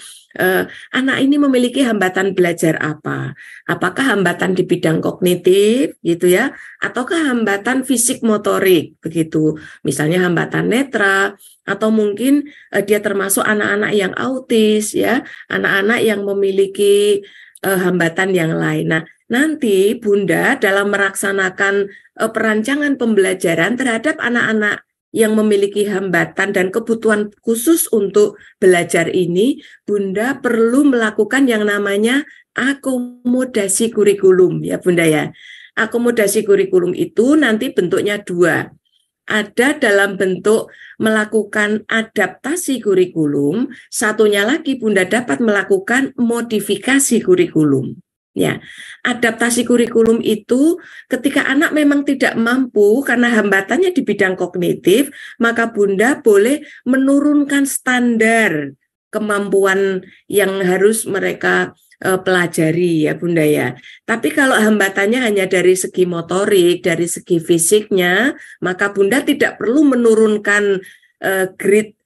Anak ini memiliki hambatan belajar apa? Apakah hambatan di bidang kognitif gitu ya, ataukah hambatan fisik motorik begitu? Misalnya hambatan netra, atau mungkin dia termasuk anak-anak yang autis ya, anak-anak yang memiliki hambatan yang lain. Nah, nanti Bunda dalam melaksanakan perancangan pembelajaran terhadap anak-anak yang memiliki hambatan dan kebutuhan khusus untuk belajar ini, Bunda perlu melakukan yang namanya akomodasi kurikulum ya Bunda ya. Akomodasi kurikulum itu nanti bentuknya dua. Ada dalam bentuk melakukan adaptasi kurikulum, satunya lagi Bunda dapat melakukan modifikasi kurikulum. Ya, adaptasi kurikulum itu ketika anak memang tidak mampu karena hambatannya di bidang kognitif, maka Bunda boleh menurunkan standar kemampuan yang harus mereka pelajari ya Bunda ya. Tapi kalau hambatannya hanya dari segi motorik, dari segi fisiknya, maka Bunda tidak perlu menurunkan grade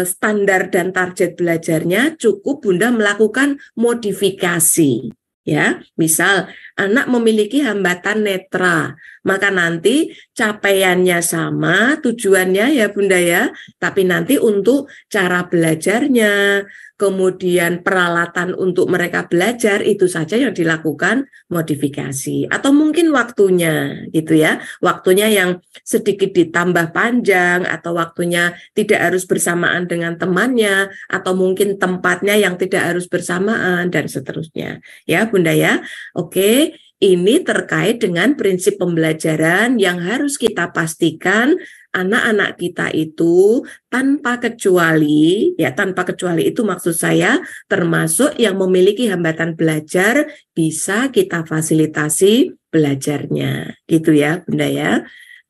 standar dan target belajarnya, cukup Bunda melakukan modifikasi. Ya, misal anak memiliki hambatan netra, maka nanti capaiannya sama, tujuannya ya Bunda ya, tapi nanti untuk cara belajarnya, kemudian peralatan untuk mereka belajar itu saja yang dilakukan modifikasi, atau mungkin waktunya gitu ya, waktunya yang sedikit ditambah panjang, atau waktunya tidak harus bersamaan dengan temannya, atau mungkin tempatnya yang tidak harus bersamaan dan seterusnya ya Bunda ya. Oke, ini terkait dengan prinsip pembelajaran yang harus kita pastikan anak-anak kita itu tanpa kecuali, ya tanpa kecuali itu maksud saya termasuk yang memiliki hambatan belajar bisa kita fasilitasi belajarnya, gitu ya Bunda ya.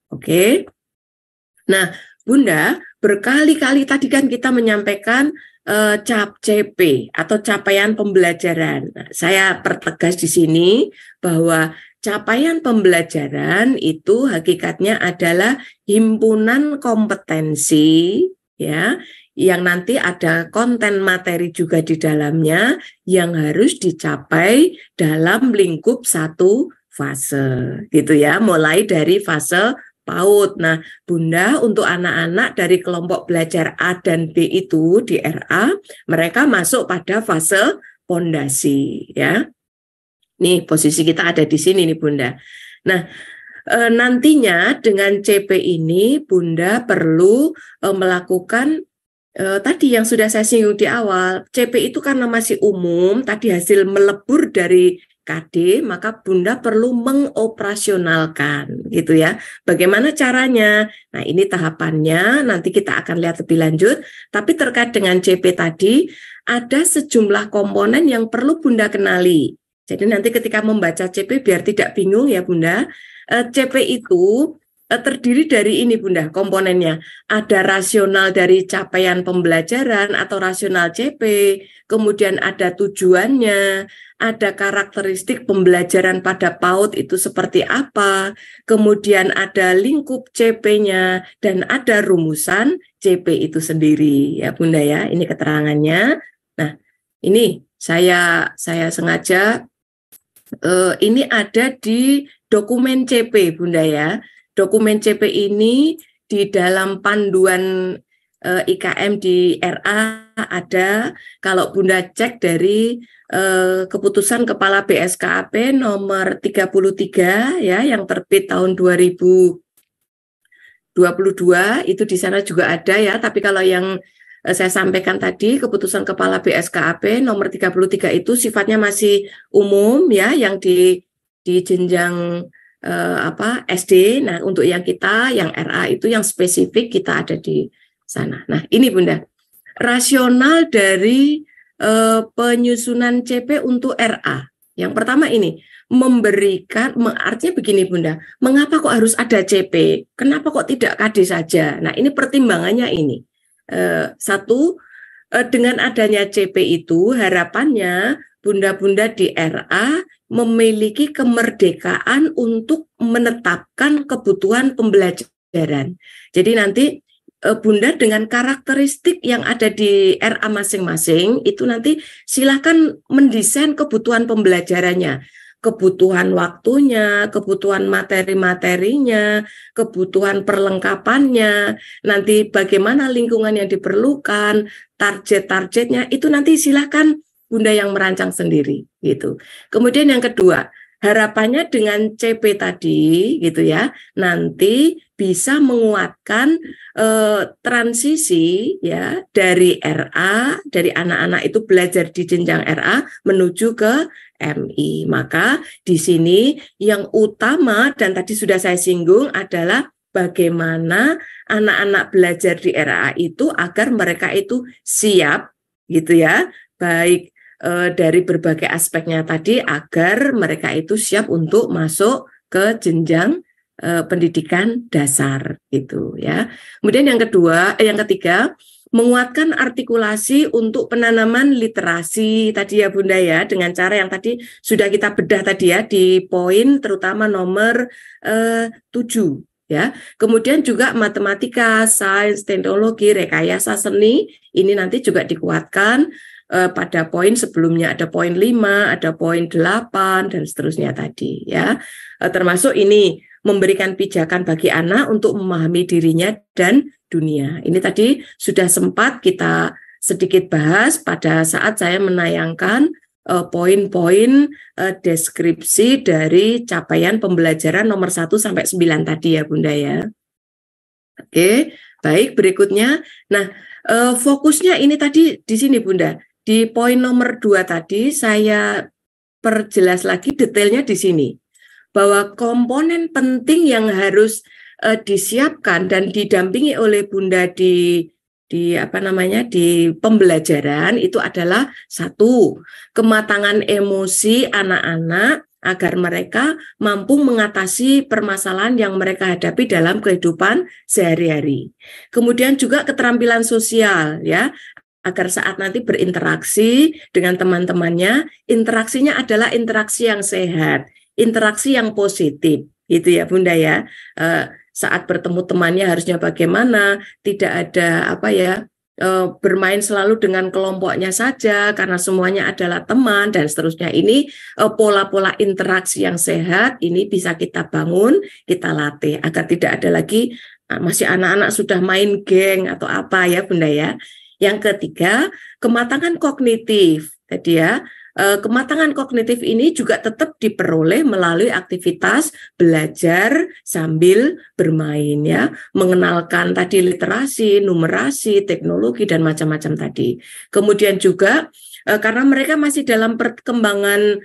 Oke. Nah Bunda, berkali-kali tadi kan kita menyampaikan CAP-CP atau capaian pembelajaran. Nah, saya pertegas di sini bahwa capaian pembelajaran itu hakikatnya adalah himpunan kompetensi ya, yang nanti ada konten materi juga di dalamnya yang harus dicapai dalam lingkup satu fase gitu ya, mulai dari fase PAUD. Nah, Bunda untuk anak-anak dari kelompok belajar A dan B itu di RA, mereka masuk pada fase pondasi ya. Nih posisi kita ada di sini nih Bunda. Nah, nantinya dengan CP ini Bunda perlu melakukan tadi yang sudah saya singgung di awal. CP itu karena masih umum, tadi hasil melebur dari KD, maka Bunda perlu mengoperasionalkan gitu ya. Bagaimana caranya? Nah, ini tahapannya nanti kita akan lihat lebih lanjut. Tapi terkait dengan CP tadi, ada sejumlah komponen yang perlu Bunda kenali. Jadi nanti ketika membaca CP biar tidak bingung ya Bunda, CP itu terdiri dari ini Bunda komponennya. Ada rasional dari capaian pembelajaran atau rasional CP, kemudian ada tujuannya, ada karakteristik pembelajaran pada PAUD itu seperti apa, kemudian ada lingkup CP-nya, dan ada rumusan CP itu sendiri ya Bunda ya. Ini keterangannya. Nah, ini saya sengaja ini ada di dokumen CP Bunda ya. Dokumen CP ini di dalam panduan IKM di RA ada, kalau Bunda cek dari keputusan Kepala BSKAP nomor 33 ya yang terbit tahun 2022 itu di sana juga ada ya, tapi kalau yang saya sampaikan tadi keputusan Kepala BSKAP nomor 33 itu sifatnya masih umum ya, yang di jenjang SD. Nah, untuk yang kita yang RA itu yang spesifik kita ada di sana. Nah, ini Bunda. Rasional dari penyusunan CP untuk RA. Yang pertama ini memberikan, artinya begini Bunda, mengapa kok harus ada CP? Kenapa kok tidak KD saja? Nah, ini pertimbangannya ini. Satu, dengan adanya CP itu harapannya Bunda-bunda di RA memiliki kemerdekaan untuk menetapkan kebutuhan pembelajaran. Jadi nanti Bunda dengan karakteristik yang ada di RA masing-masing itu nanti silakan mendesain kebutuhan pembelajarannya, kebutuhan waktunya, kebutuhan materi-materinya, kebutuhan perlengkapannya, nanti bagaimana lingkungan yang diperlukan, target-targetnya, itu nanti silakan Bunda yang merancang sendiri gitu. Kemudian yang kedua, harapannya dengan CP tadi gitu ya, nanti bisa menguatkan transisi ya dari RA, dari anak-anak itu belajar di jenjang RA menuju ke MI. Maka di sini yang utama dan tadi sudah saya singgung adalah bagaimana anak-anak belajar di RA itu agar mereka itu siap gitu ya, baik dari berbagai aspeknya tadi agar mereka itu siap untuk masuk ke jenjang pendidikan dasar gitu ya. Kemudian yang ketiga menguatkan artikulasi untuk penanaman literasi tadi ya Bunda ya, dengan cara yang tadi sudah kita bedah tadi ya di poin terutama nomor 7 ya. Kemudian juga matematika, sains, teknologi, rekayasa seni ini nanti juga dikuatkan pada poin sebelumnya, ada poin 5, ada poin 8 dan seterusnya tadi ya. Termasuk ini memberikan pijakan bagi anak untuk memahami dirinya dan dunia. Ini tadi sudah sempat kita sedikit bahas pada saat saya menayangkan poin-poin deskripsi dari capaian pembelajaran nomor 1 sampai 9 tadi ya Bunda ya. Oke, baik berikutnya. Nah, fokusnya ini tadi di sini Bunda. Di poin nomor 2 tadi saya perjelas lagi detailnya di sini. Bahwa komponen penting yang harus disiapkan dan didampingi oleh Bunda di pembelajaran itu adalah satu, kematangan emosi anak-anak agar mereka mampu mengatasi permasalahan yang mereka hadapi dalam kehidupan sehari-hari. Kemudian juga keterampilan sosial ya, agar saat nanti berinteraksi dengan teman-temannya, interaksinya adalah interaksi yang sehat, interaksi yang positif, gitu ya Bunda ya. Saat bertemu temannya harusnya bagaimana, tidak ada bermain selalu dengan kelompoknya saja karena semuanya adalah teman dan seterusnya. Ini pola-pola interaksi yang sehat ini bisa kita bangun, kita latih agar tidak ada lagi masih anak-anak sudah main geng atau apa ya Bunda ya. Yang ketiga, kematangan kognitif. Tadi ya, kematangan kognitif ini juga tetap diperoleh melalui aktivitas belajar sambil bermain ya, mengenalkan tadi literasi, numerasi, teknologi dan macam-macam tadi. Kemudian juga karena mereka masih dalam perkembangan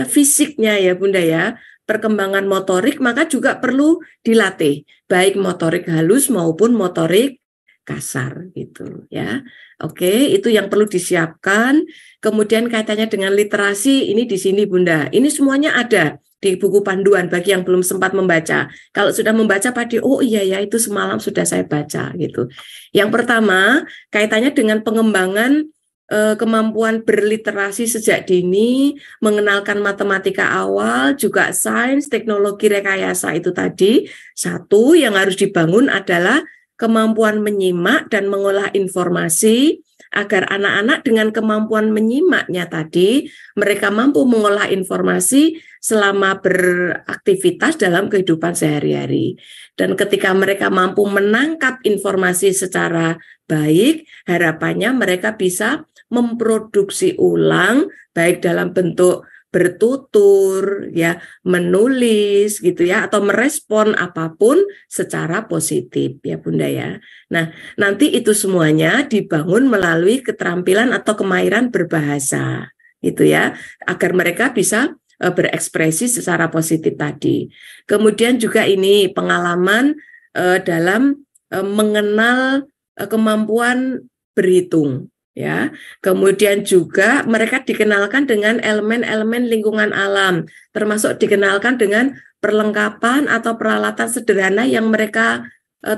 fisiknya ya Bunda ya, perkembangan motorik, maka juga perlu dilatih baik motorik halus maupun motorik kasar gitu ya. Oke, itu yang perlu disiapkan. Kemudian kaitannya dengan literasi ini di sini Bunda. Ini semuanya ada di buku panduan bagi yang belum sempat membaca. Kalau sudah membaca pasti oh iya ya itu semalam sudah saya baca gitu. Yang pertama kaitannya dengan pengembangan kemampuan berliterasi sejak dini, mengenalkan matematika awal, juga sains, teknologi rekayasa itu tadi. Satu yang harus dibangun adalah kemampuan menyimak dan mengolah informasi, agar anak-anak dengan kemampuan menyimaknya tadi, mereka mampu mengolah informasi selama beraktivitas dalam kehidupan sehari-hari. Dan ketika mereka mampu menangkap informasi secara baik, harapannya mereka bisa memproduksi ulang, baik dalam bentuk bertutur, ya, menulis, gitu ya, atau merespon apapun secara positif, ya Bunda ya. Nah, nanti itu semuanya dibangun melalui keterampilan atau kemahiran berbahasa, gitu ya, agar mereka bisa berekspresi secara positif tadi. Kemudian juga ini pengalaman dalam mengenal kemampuan berhitung. Ya, kemudian juga mereka dikenalkan dengan elemen-elemen lingkungan alam, termasuk dikenalkan dengan perlengkapan atau peralatan sederhana yang mereka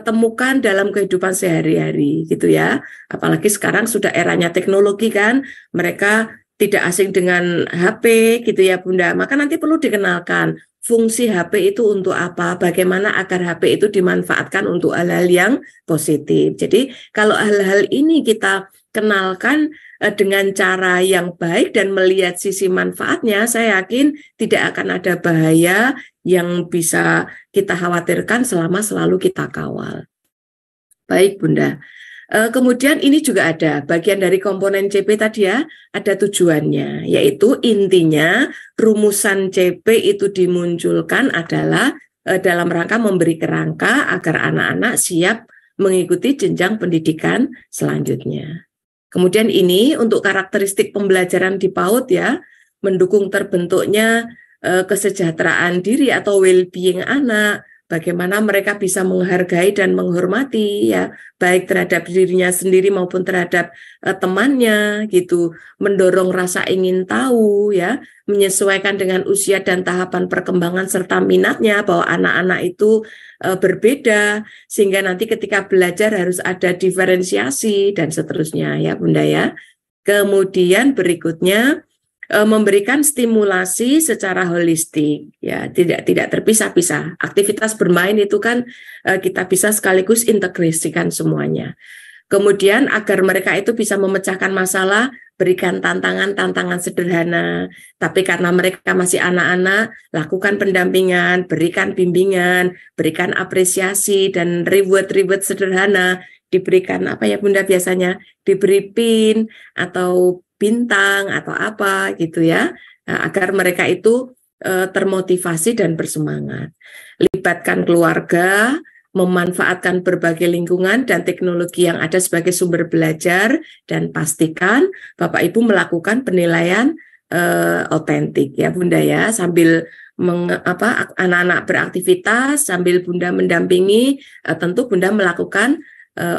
temukan dalam kehidupan sehari-hari, gitu ya. Apalagi sekarang sudah eranya teknologi kan, mereka tidak asing dengan HP, gitu ya Bunda. Maka nanti perlu dikenalkan fungsi HP itu untuk apa, bagaimana agar HP itu dimanfaatkan untuk hal-hal yang positif. Jadi kalau hal-hal ini kita kenalkan dengan cara yang baik dan melihat sisi manfaatnya, saya yakin tidak akan ada bahaya yang bisa kita khawatirkan selama selalu kita kawal. Baik Bunda. Kemudian ini juga ada bagian dari komponen CP tadi ya, ada tujuannya, yaitu intinya rumusan CP itu dimunculkan adalah dalam rangka memberi kerangka agar anak-anak siap mengikuti jenjang pendidikan selanjutnya. Kemudian ini untuk karakteristik pembelajaran di PAUD ya, mendukung terbentuknya kesejahteraan diri atau well-being anak, bagaimana mereka bisa menghargai dan menghormati ya, baik terhadap dirinya sendiri maupun terhadap temannya gitu, mendorong rasa ingin tahu ya, menyesuaikan dengan usia dan tahapan perkembangan serta minatnya, bahwa anak-anak itu berbeda, sehingga nanti ketika belajar harus ada diferensiasi dan seterusnya ya Bunda ya. Kemudian berikutnya memberikan stimulasi secara holistik ya, tidak terpisah-pisah. Aktivitas bermain itu kan kita bisa sekaligus integrasikan semuanya. Kemudian agar mereka itu bisa memecahkan masalah, berikan tantangan-tantangan sederhana. Tapi karena mereka masih anak-anak, lakukan pendampingan, berikan bimbingan, berikan apresiasi dan reward-reward sederhana. Diberikan apa ya Bunda biasanya? Diberi pin atau bintang atau apa gitu ya. Nah, agar mereka itu termotivasi dan bersemangat. Libatkan keluarga, memanfaatkan berbagai lingkungan dan teknologi yang ada sebagai sumber belajar, dan pastikan Bapak Ibu melakukan penilaian otentik ya Bunda ya, sambil anak-anak beraktivitas sambil Bunda mendampingi, tentu Bunda melakukan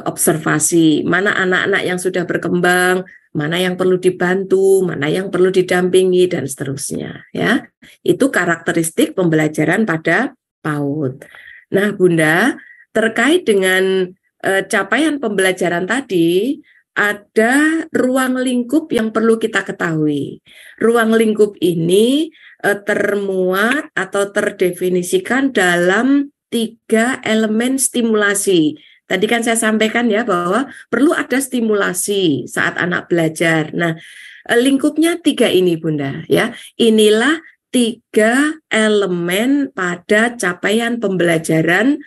observasi mana anak-anak yang sudah berkembang, mana yang perlu dibantu, mana yang perlu didampingi dan seterusnya ya. Itu karakteristik pembelajaran pada PAUD. Nah, Bunda, terkait dengan capaian pembelajaran tadi, ada ruang lingkup yang perlu kita ketahui. Ruang lingkup ini termuat atau terdefinisikan dalam 3 elemen stimulasi. Tadi kan saya sampaikan ya bahwa perlu ada stimulasi saat anak belajar. Nah, lingkupnya 3 ini Bunda ya. Inilah 3 elemen pada capaian pembelajaran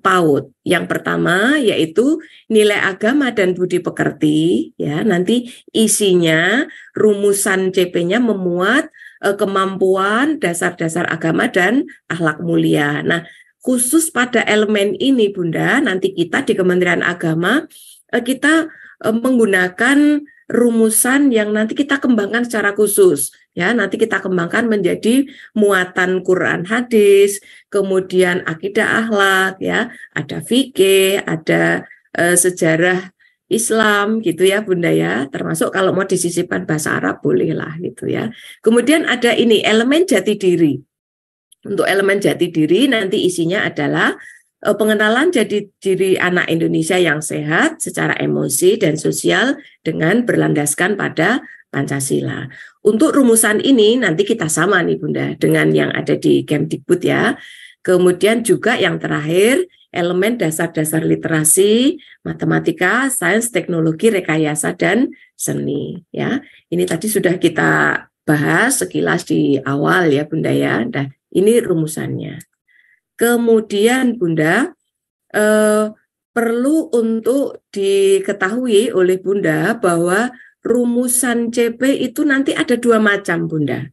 PAUD. Yang pertama yaitu nilai agama dan budi pekerti, ya. Nanti isinya rumusan CP-nya memuat kemampuan dasar-dasar agama dan akhlak mulia. Nah, khusus pada elemen ini Bunda, nanti kita di Kementerian Agama kita menggunakan rumusan yang nanti kita kembangkan secara khusus, ya. Nanti kita kembangkan menjadi muatan Quran hadis, kemudian akidah akhlak, ya, ada fikih, ada sejarah Islam gitu ya Bunda ya, termasuk kalau mau disisipkan bahasa Arab bolehlah gitu ya. Kemudian ada ini elemen jati diri. Untuk elemen jati diri nanti isinya adalah pengenalan jati diri anak Indonesia yang sehat secara emosi dan sosial dengan berlandaskan pada Pancasila. Untuk rumusan ini nanti kita sama nih Bunda dengan yang ada di Kemdikbud ya. Kemudian juga yang terakhir elemen dasar-dasar literasi, matematika, sains, teknologi, rekayasa dan seni ya. Ini tadi sudah kita bahas sekilas di awal ya Bunda ya. Nah, ini rumusannya. Kemudian Bunda, perlu untuk diketahui oleh Bunda bahwa rumusan CP itu nanti ada dua macam Bunda.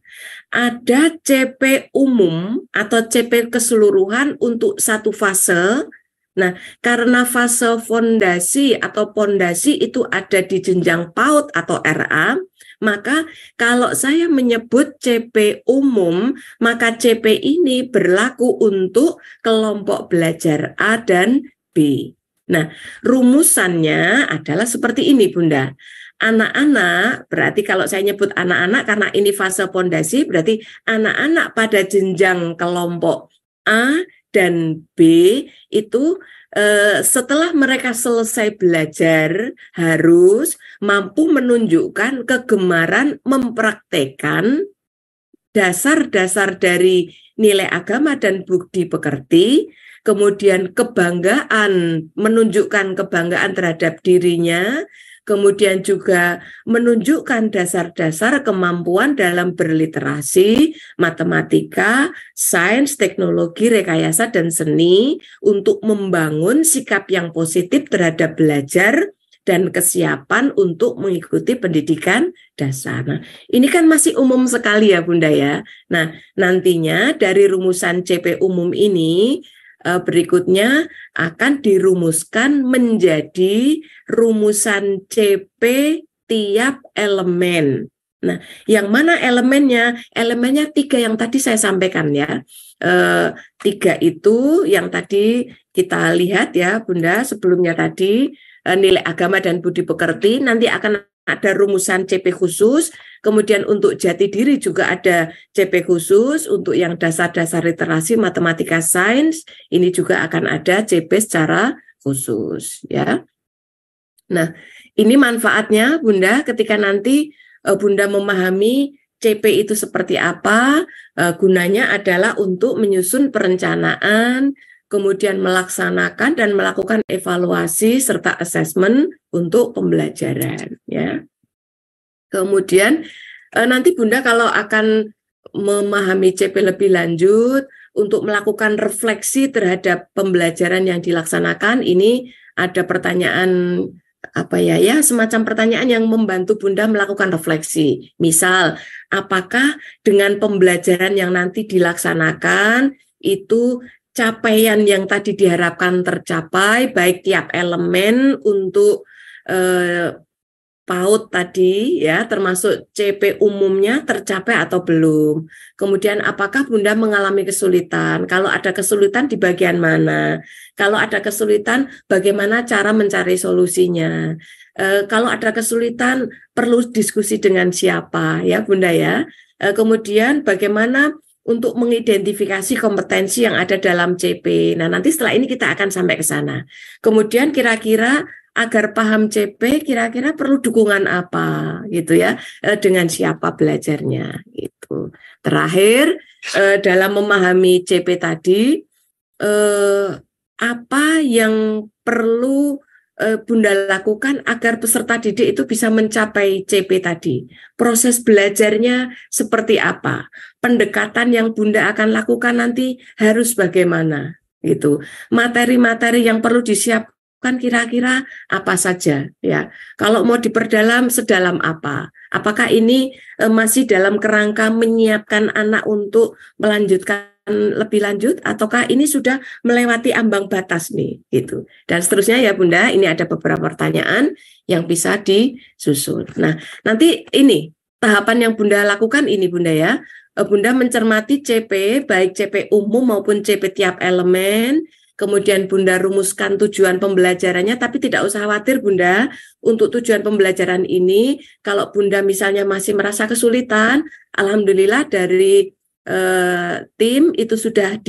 Ada CP umum atau CP keseluruhan untuk satu fase. Nah, karena fase fondasi atau pondasi itu ada di jenjang PAUD atau RA, maka kalau saya menyebut CP umum, maka CP ini berlaku untuk kelompok belajar A dan B. Nah, rumusannya adalah seperti ini, Bunda. Anak-anak, berarti kalau saya nyebut anak-anak karena ini fase pondasi, berarti anak-anak pada jenjang kelompok A dan B itu setelah mereka selesai belajar harus mampu menunjukkan kegemaran mempraktekkan dasar-dasar dari nilai agama dan budi pekerti, kemudian kebanggaan, menunjukkan kebanggaan terhadap dirinya, kemudian juga menunjukkan dasar-dasar kemampuan dalam berliterasi, matematika, sains, teknologi, rekayasa, dan seni untuk membangun sikap yang positif terhadap belajar dan kesiapan untuk mengikuti pendidikan dasar. Nah, ini kan masih umum sekali ya Bunda ya. Nah, nantinya dari rumusan CP umum ini berikutnya akan dirumuskan menjadi rumusan CP tiap elemen. Nah, yang mana elemennya? Elemennya 3 yang tadi saya sampaikan ya. 3 itu yang tadi kita lihat ya Bunda sebelumnya tadi, nilai agama dan budi pekerti, nanti akan ada rumusan CP khusus, kemudian untuk jati diri juga ada CP khusus, untuk yang dasar-dasar literasi, matematika, sains, ini juga akan ada CP secara khusus ya. Nah, ini manfaatnya Bunda ketika nanti Bunda memahami CP itu seperti apa, gunanya adalah untuk menyusun perencanaan, kemudian melaksanakan dan melakukan evaluasi serta asesmen untuk pembelajaran ya. Kemudian nanti Bunda kalau akan memahami CP lebih lanjut untuk melakukan refleksi terhadap pembelajaran yang dilaksanakan, ini ada pertanyaan semacam pertanyaan yang membantu Bunda melakukan refleksi. Misal, apakah dengan pembelajaran yang nanti dilaksanakan itu capaian yang tadi diharapkan tercapai, baik tiap elemen untuk PAUD tadi ya, termasuk CP umumnya tercapai atau belum. Kemudian apakah Bunda mengalami kesulitan? Kalau ada kesulitan di bagian mana? Kalau ada kesulitan, bagaimana cara mencari solusinya? Kalau ada kesulitan, perlu diskusi dengan siapa ya Bunda ya? Kemudian bagaimana untuk mengidentifikasi kompetensi yang ada dalam CP. Nah, nanti setelah ini kita akan sampai ke sana. Kemudian kira-kira agar paham CP, kira-kira perlu dukungan apa gitu ya, dengan siapa belajarnya gitu. Terakhir, dalam memahami CP tadi, apa yang perlu Bunda lakukan agar peserta didik itu bisa mencapai CP tadi? Proses belajarnya seperti apa? Pendekatan yang Bunda akan lakukan nanti harus bagaimana? gitu. Materi-materi yang perlu disiapkan kira-kira apa saja ya. Kalau mau diperdalam sedalam apa? Apakah ini masih dalam kerangka menyiapkan anak untuk melanjutkan lebih lanjut, ataukah ini sudah melewati ambang batas nih gitu. Dan seterusnya ya Bunda, ini ada beberapa pertanyaan yang bisa disusun. Nah, nanti ini tahapan yang Bunda lakukan ini Bunda ya. Bunda mencermati CP, baik CP umum maupun CP tiap elemen, kemudian Bunda rumuskan tujuan pembelajarannya, tapi tidak usah khawatir Bunda, untuk tujuan pembelajaran ini, kalau Bunda misalnya masih merasa kesulitan, alhamdulillah dari tim itu sudah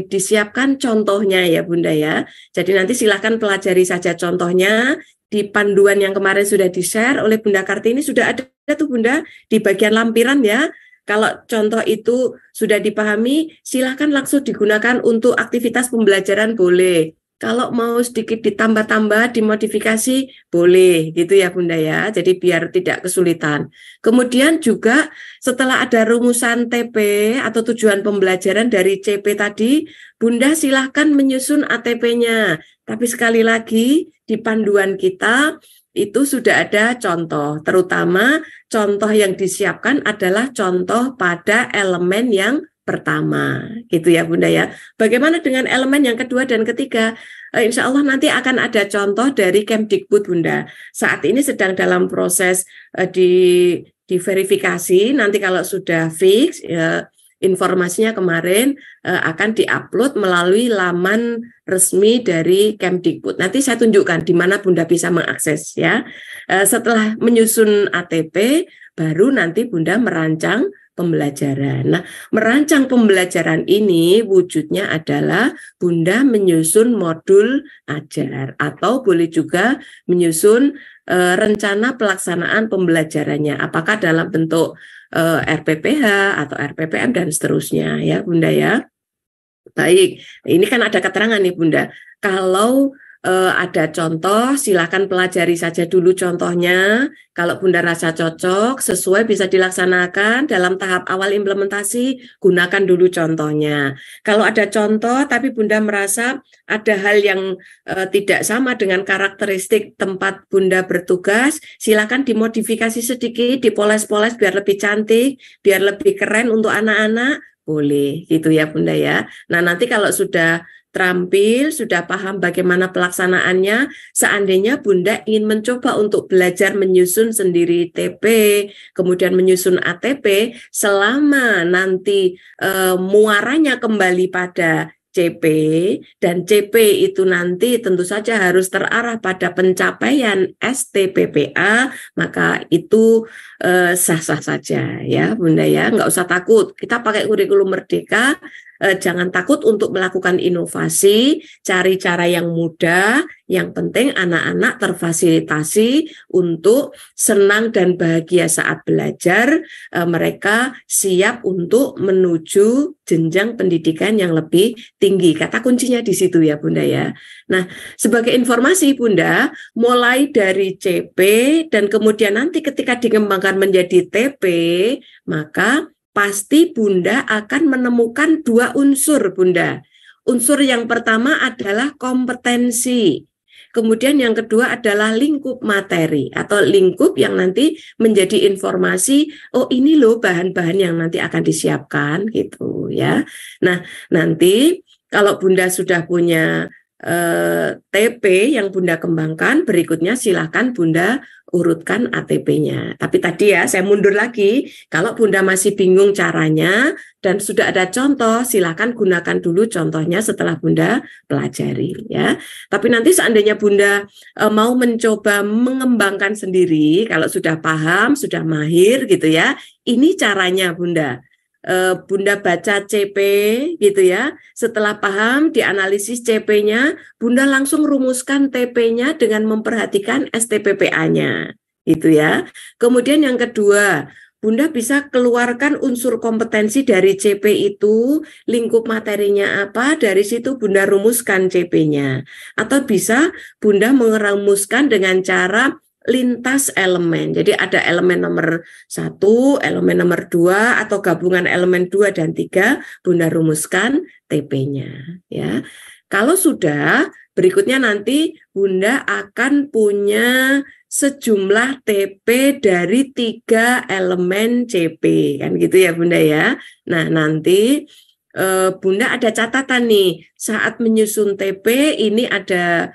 disiapkan contohnya ya Bunda ya. Jadi nanti silakan pelajari saja contohnya. Di panduan yang kemarin sudah di-share oleh Bunda Kartini sudah ada tuh Bunda di bagian lampiran ya. Kalau contoh itu sudah dipahami, silakan langsung digunakan untuk aktivitas pembelajaran boleh. Kalau mau sedikit ditambah-tambah, dimodifikasi, boleh gitu ya Bunda ya. Jadi biar tidak kesulitan. Kemudian juga setelah ada rumusan TP atau tujuan pembelajaran dari CP tadi, Bunda silahkan menyusun ATP-nya. Tapi sekali lagi di panduan kita itu sudah ada contoh, terutama contoh yang disiapkan adalah contoh pada elemen yang pertama, gitu ya Bunda ya. Bagaimana dengan elemen yang kedua dan ketiga? Insya Allah nanti akan ada contoh dari Kemdikbud Bunda. Saat ini sedang dalam proses diverifikasi. Nanti kalau sudah fix, informasinya kemarin akan diupload melalui laman resmi dari Kemdikbud. Nanti saya tunjukkan di mana Bunda bisa mengakses ya. Setelah menyusun ATP, baru nanti Bunda merancang pembelajaran. Nah, merancang pembelajaran ini wujudnya adalah Bunda menyusun modul ajar atau boleh juga menyusun rencana pelaksanaan pembelajarannya. Apakah dalam bentuk RPPH atau RPPM dan seterusnya ya Bunda ya. Baik, ini kan ada keterangan nih Bunda. Kalau ada contoh, silakan pelajari saja dulu contohnya. Kalau Bunda rasa cocok, sesuai bisa dilaksanakan dalam tahap awal implementasi, gunakan dulu contohnya. Kalau ada contoh, tapi Bunda merasa ada hal yang tidak sama dengan karakteristik tempat Bunda bertugas, silakan dimodifikasi sedikit, dipoles-poles biar lebih cantik, biar lebih keren untuk anak-anak, boleh gitu ya Bunda ya. Nah nanti kalau sudah terampil, sudah paham bagaimana pelaksanaannya, seandainya Bunda ingin mencoba untuk belajar menyusun sendiri TP, kemudian menyusun ATP, selama nanti muaranya kembali pada CP, dan CP itu nanti tentu saja harus terarah pada pencapaian STPPA, maka itu sah-sah saja ya Bunda ya, nggak usah takut, kita pakai kurikulum merdeka. Jangan takut untuk melakukan inovasi, cari cara yang mudah, yang penting anak-anak terfasilitasi untuk senang dan bahagia saat belajar, mereka siap untuk menuju jenjang pendidikan yang lebih tinggi. Kata kuncinya di situ ya Bunda ya. Nah, sebagai informasi Bunda, mulai dari CP dan kemudian nanti ketika dikembangkan menjadi TP, maka pasti Bunda akan menemukan dua unsur Bunda. Unsur yang pertama adalah kompetensi. Kemudian yang kedua adalah lingkup materi atau lingkup yang nanti menjadi informasi, oh ini loh bahan-bahan yang nanti akan disiapkan gitu ya. Nah, nanti kalau Bunda sudah punya TP yang Bunda kembangkan, berikutnya silakan Bunda urutkan ATP-nya. Tapi tadi ya, saya mundur lagi. Kalau Bunda masih bingung caranya dan sudah ada contoh, silakan gunakan dulu contohnya setelah Bunda pelajari ya. Tapi nanti seandainya Bunda mau mencoba mengembangkan sendiri, kalau sudah paham, sudah mahir gitu ya, ini caranya Bunda. Bunda baca CP gitu ya. Setelah paham dianalisis CP-nya, Bunda langsung rumuskan TP-nya dengan memperhatikan STPPA-nya gitu ya. Kemudian yang kedua, Bunda bisa keluarkan unsur kompetensi dari CP itu, lingkup materinya apa, dari situ Bunda rumuskan CP-nya. Atau bisa Bunda merumuskan dengan cara lintas elemen. Jadi ada elemen nomor 1, elemen nomor 2, atau gabungan elemen 2 dan 3, Bunda rumuskan TP-nya. Ya. Kalau sudah, berikutnya nanti Bunda akan punya sejumlah TP dari 3 elemen CP, kan gitu ya Bunda ya. Nah, nanti Bunda ada catatan nih, saat menyusun TP ini ada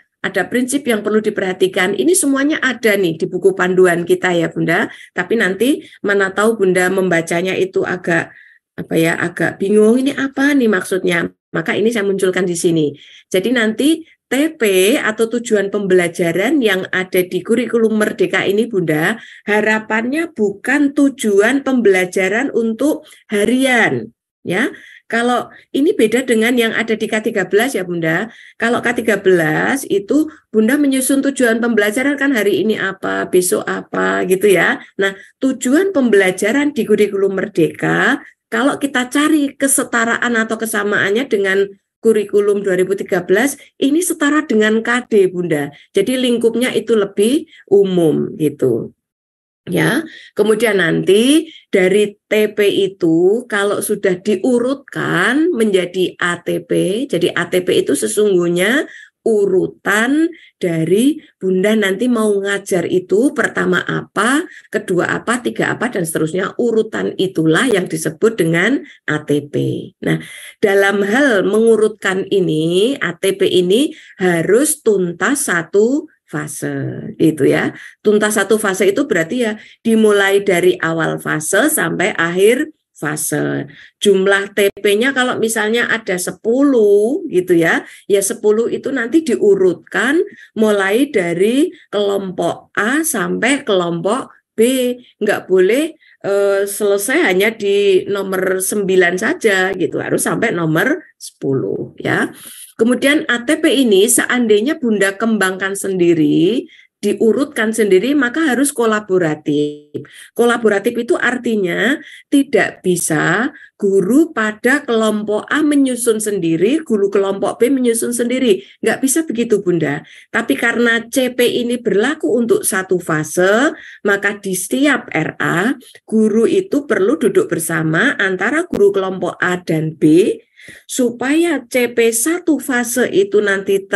prinsip yang perlu diperhatikan. Ini semuanya ada nih di buku panduan kita ya Bunda. Tapi nanti mana tahu Bunda membacanya itu agak agak bingung, ini apa nih maksudnya. Maka ini saya munculkan di sini. Jadi nanti TP atau tujuan pembelajaran yang ada di kurikulum Merdeka ini Bunda, harapannya bukan tujuan pembelajaran untuk harian, ya. Kalau ini beda dengan yang ada di K13 ya Bunda. Kalau K13 itu Bunda menyusun tujuan pembelajaran kan hari ini apa, besok apa gitu ya. Nah, tujuan pembelajaran di kurikulum Merdeka kalau kita cari kesetaraan atau kesamaannya dengan kurikulum 2013, ini setara dengan KD, Bunda. Jadi lingkupnya itu lebih umum gitu. Ya, kemudian nanti dari TP itu kalau sudah diurutkan menjadi ATP, jadi ATP itu sesungguhnya urutan dari Bunda nanti mau ngajar itu pertama apa, kedua apa, tiga apa, dan seterusnya. Urutan itulah yang disebut dengan ATP. Nah, dalam hal mengurutkan ini, ATP ini harus tuntas satu fase, gitu ya. Tuntas satu fase itu berarti ya dimulai dari awal fase sampai akhir fase. Jumlah TP-nya kalau misalnya ada 10 gitu ya, ya 10 itu nanti diurutkan mulai dari kelompok A sampai kelompok B. Nggak boleh selesai hanya di nomor 9 saja gitu, harus sampai nomor 10 ya. Kemudian ATP ini seandainya Bunda kembangkan sendiri, diurutkan sendiri, maka harus kolaboratif. Kolaboratif itu artinya tidak bisa guru pada kelompok A menyusun sendiri, guru kelompok B menyusun sendiri. Nggak bisa begitu Bunda. Tapi karena CP ini berlaku untuk satu fase, maka di setiap RA, guru itu perlu duduk bersama antara guru kelompok A dan B, supaya CP satu fase itu nanti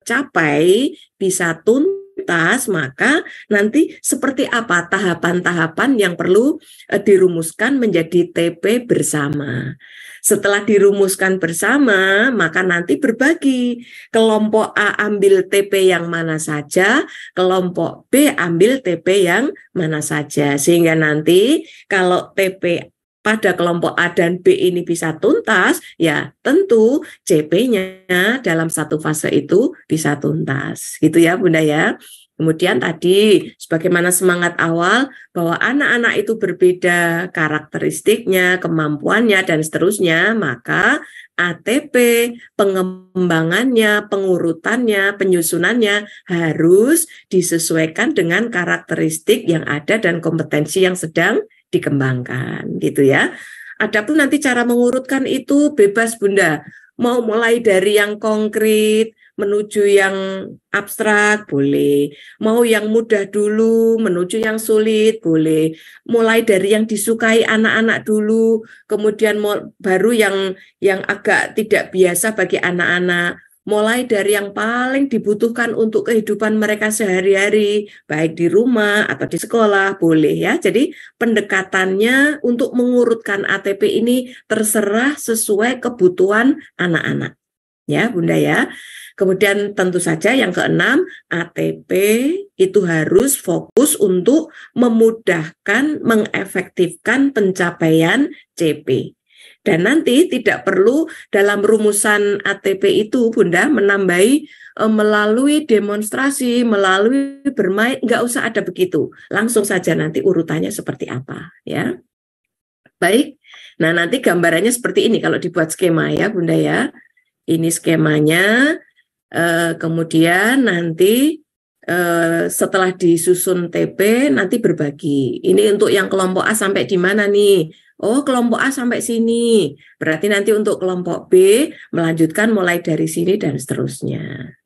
tercapai, bisa tuntas, maka nanti seperti apa tahapan-tahapan yang perlu dirumuskan menjadi TP bersama. Setelah dirumuskan bersama, maka nanti berbagi. Kelompok A ambil TP yang mana saja, kelompok B ambil TP yang mana saja. Sehingga nanti kalau TP pada kelompok A dan B ini bisa tuntas, ya tentu CP-nya dalam satu fase itu bisa tuntas. Gitu ya Bunda ya. Kemudian tadi sebagaimana semangat awal bahwa anak-anak itu berbeda karakteristiknya, kemampuannya dan seterusnya, maka ATP, pengembangannya, pengurutannya, penyusunannya harus disesuaikan dengan karakteristik yang ada dan kompetensi yang sedang dikembangkan gitu ya. Adapun nanti cara mengurutkan itu bebas Bunda. Mau mulai dari yang konkret menuju yang abstrak boleh. Mau yang mudah dulu menuju yang sulit boleh. Mulai dari yang disukai anak-anak dulu, kemudian baru yang agak tidak biasa bagi anak-anak. Mulai dari yang paling dibutuhkan untuk kehidupan mereka sehari-hari, baik di rumah atau di sekolah, boleh ya. Jadi pendekatannya untuk mengurutkan ATP ini terserah sesuai kebutuhan anak-anak. Ya, Bunda ya. Kemudian tentu saja yang keenam, ATP itu harus fokus untuk memudahkan, mengefektifkan pencapaian CP. Dan nanti tidak perlu dalam rumusan ATP itu Bunda menambahi melalui demonstrasi, melalui bermain, nggak usah ada begitu. Langsung saja nanti urutannya seperti apa ya. Baik, nah nanti gambarannya seperti ini kalau dibuat skema ya Bunda ya. Ini skemanya, kemudian nanti setelah disusun TP nanti berbagi. Ini untuk yang kelompok A sampai di mana nih? Oh, kelompok A sampai sini. Berarti nanti untuk kelompok B melanjutkan mulai dari sini dan seterusnya.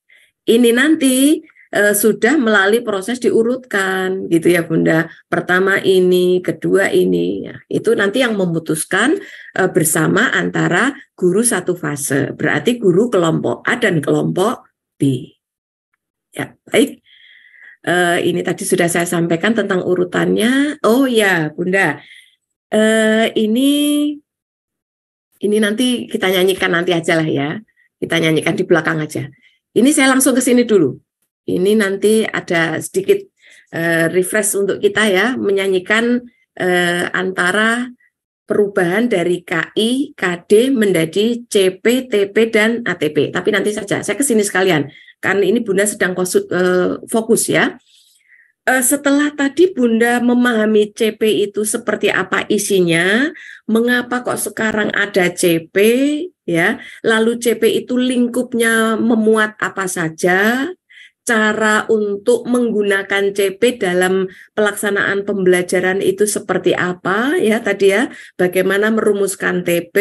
Ini nanti sudah melalui proses diurutkan gitu ya Bunda. Pertama ini, kedua ini. Ya, itu nanti yang memutuskan bersama antara guru satu fase. Berarti guru kelompok A dan kelompok B. Ya, baik. Ini tadi sudah saya sampaikan tentang urutannya. Oh ya, Bunda. Ini nanti kita nyanyikan nanti aja lah ya. Kita nyanyikan di belakang aja. Ini saya langsung ke sini dulu. Ini nanti ada sedikit refresh untuk kita ya, menyanyikan antara perubahan dari KI, KD menjadi CP, TP, dan ATP. Tapi nanti saja, saya ke sini sekalian. Karena ini Bunda sedang fokus ya. Setelah tadi Bunda memahami CP itu seperti apa isinya, mengapa kok sekarang ada CP, ya, lalu CP itu lingkupnya memuat apa saja, cara untuk menggunakan CP dalam pelaksanaan pembelajaran itu seperti apa, ya tadi ya, bagaimana merumuskan TP,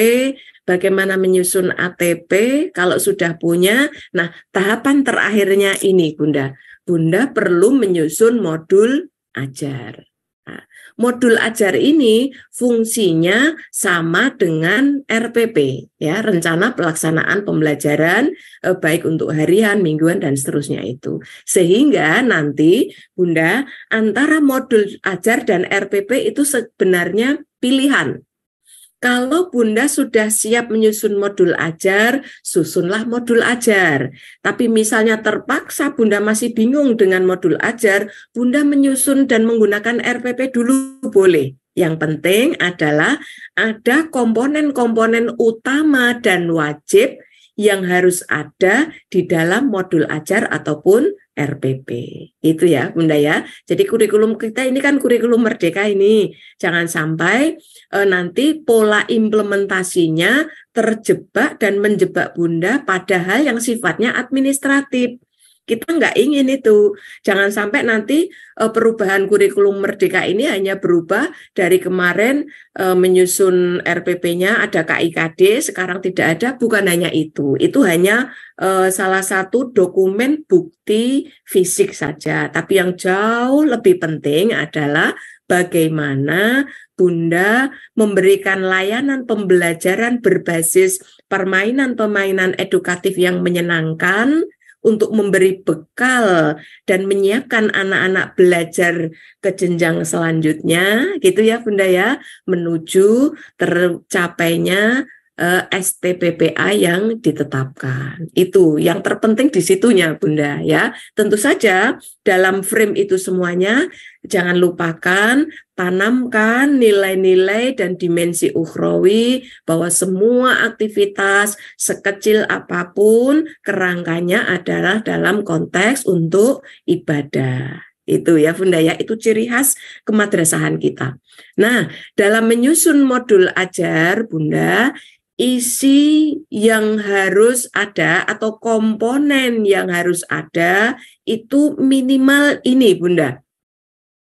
bagaimana menyusun ATP, kalau sudah punya, nah tahapan terakhirnya ini Bunda. Bunda perlu menyusun modul ajar. Nah, modul ajar ini fungsinya sama dengan RPP, ya, rencana pelaksanaan pembelajaran baik untuk harian, mingguan, dan seterusnya itu. Sehingga nanti Bunda antara modul ajar dan RPP itu sebenarnya pilihan. Kalau Bunda sudah siap menyusun modul ajar, susunlah modul ajar. Tapi misalnya terpaksa Bunda masih bingung dengan modul ajar, Bunda menyusun dan menggunakan RPP dulu boleh. Yang penting adalah ada komponen-komponen utama dan wajib yang harus ada di dalam modul ajar ataupun RPP. Itu ya Bunda ya. Jadi kurikulum kita ini kan kurikulum merdeka ini. Jangan sampai nanti pola implementasinya terjebak dan menjebak Bunda pada hal yang sifatnya administratif. Kita nggak ingin itu. Jangan sampai nanti perubahan kurikulum merdeka ini hanya berubah dari kemarin menyusun RPP-nya ada KIKD, sekarang tidak ada. Bukan hanya itu. Itu hanya salah satu dokumen bukti fisik saja. Tapi yang jauh lebih penting adalah bagaimana Bunda memberikan layanan pembelajaran berbasis permainan-permainan edukatif yang menyenangkan untuk memberi bekal dan menyiapkan anak-anak belajar ke jenjang selanjutnya, gitu ya Bunda ya, menuju tercapainya STPPA yang ditetapkan. Itu yang terpenting di situnya Bunda ya. Tentu saja dalam frame itu semuanya jangan lupakan tanamkan nilai-nilai dan dimensi ukhrawi bahwa semua aktivitas sekecil apapun kerangkanya adalah dalam konteks untuk ibadah. Itu ya Bunda ya, itu ciri khas kemadrasahan kita. Nah, dalam menyusun modul ajar Bunda, isi yang harus ada atau komponen yang harus ada itu minimal ini Bunda.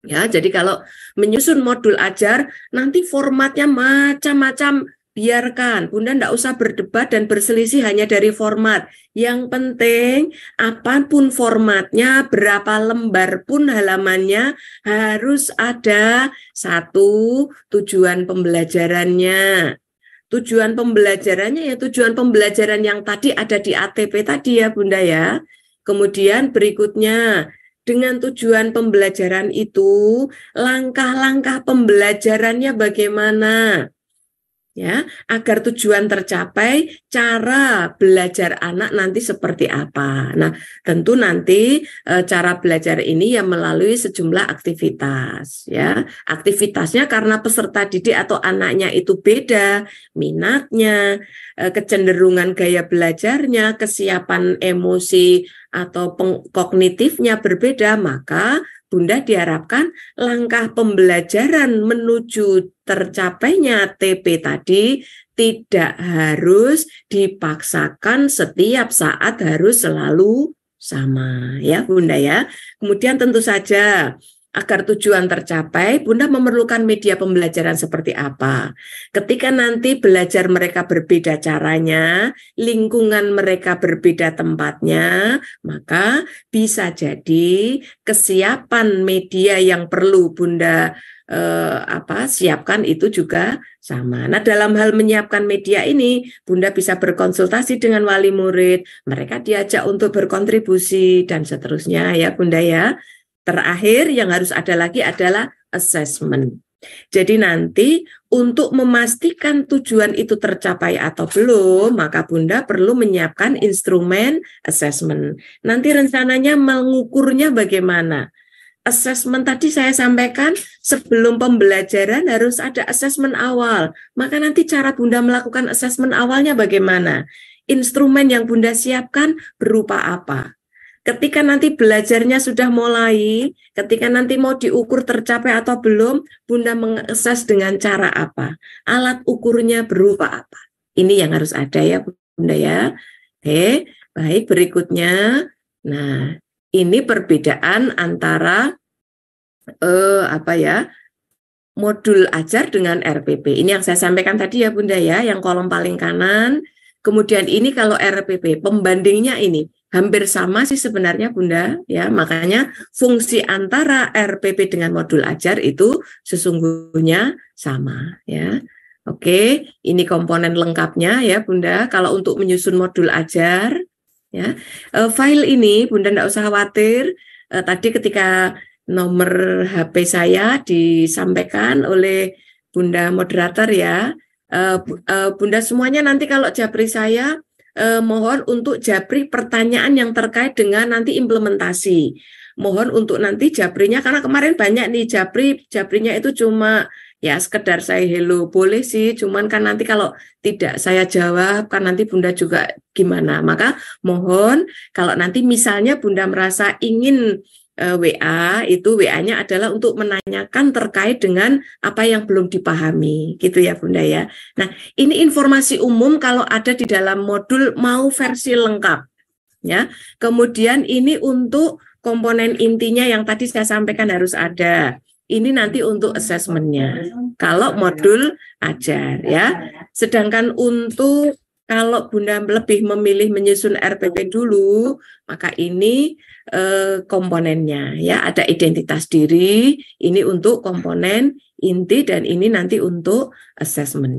Ya, jadi kalau menyusun modul ajar nanti formatnya macam-macam, biarkan Bunda enggak usah berdebat dan berselisih hanya dari format. Yang penting apapun formatnya, berapa lembar pun halamannya harus ada satu tujuan pembelajarannya. Tujuan pembelajarannya ya tujuan pembelajaran yang tadi ada di ATP tadi ya Bunda ya. Kemudian berikutnya dengan tujuan pembelajaran itu langkah-langkah pembelajarannya bagaimana? Ya, agar tujuan tercapai, cara belajar anak nanti seperti apa. Nah, tentu nanti cara belajar ini ya melalui sejumlah aktivitas. Ya, aktivitasnya karena peserta didik atau anaknya itu beda, minatnya, kecenderungan gaya belajarnya, kesiapan emosi atau kognitifnya berbeda, maka Bunda diharapkan langkah pembelajaran menuju tercapainya TP tadi tidak harus dipaksakan setiap saat harus selalu sama ya Bunda ya. Kemudian tentu saja Agar tujuan tercapai, Bunda memerlukan media pembelajaran seperti apa. Ketika nanti belajar mereka berbeda caranya, lingkungan mereka berbeda tempatnya, maka bisa jadi kesiapan media yang perlu Bunda siapkan itu juga sama. Nah, dalam hal menyiapkan media ini, Bunda bisa berkonsultasi dengan wali murid, mereka diajak untuk berkontribusi dan seterusnya ya Bunda ya. Terakhir yang harus ada lagi adalah assessment. Jadi nanti untuk memastikan tujuan itu tercapai atau belum, maka Bunda perlu menyiapkan instrumen assessment. Nanti rencananya mengukurnya bagaimana? Assessment tadi saya sampaikan sebelum pembelajaran harus ada assessment awal. Maka nanti cara Bunda melakukan assessment awalnya bagaimana? Instrumen yang Bunda siapkan berupa apa? Ketika nanti belajarnya sudah mulai, ketika nanti mau diukur tercapai atau belum, Bunda mengakses dengan cara apa? Alat ukurnya berupa apa? Ini yang harus ada ya Bunda ya. Oke, baik berikutnya. Nah, ini perbedaan antara modul ajar dengan RPP. Ini yang saya sampaikan tadi ya Bunda ya, yang kolom paling kanan. Kemudian ini kalau RPP, pembandingnya ini hampir sama sih sebenarnya Bunda ya, makanya fungsi antara RPP dengan modul ajar itu sesungguhnya sama ya. Oke, ini komponen lengkapnya ya Bunda. Kalau untuk menyusun modul ajar ya, file ini Bunda tidak usah khawatir. Tadi ketika nomor HP saya disampaikan oleh Bunda moderator ya, Bunda semuanya nanti kalau japri saya mohon untuk japri pertanyaan yang terkait dengan nanti implementasi. Mohon untuk nanti japrinya, karena kemarin banyak nih japrinya itu cuma ya sekedar saya hello, boleh sih, cuman kan nanti kalau tidak saya jawab, kan nanti Bunda juga gimana. Maka mohon kalau nanti misalnya Bunda merasa ingin WA, itu WA-nya adalah untuk menanyakan terkait dengan apa yang belum dipahami, gitu ya Bunda ya. Nah, ini informasi umum kalau ada di dalam modul mau versi lengkap, ya. Kemudian ini untuk komponen intinya yang tadi saya sampaikan harus ada. Ini nanti untuk asesmennya. Kalau modul ajar, ya. Sedangkan untuk kalau Bunda lebih memilih menyusun RPP dulu, maka ini komponennya ya, ada identitas diri, ini untuk komponen inti dan ini nanti untuk assessment.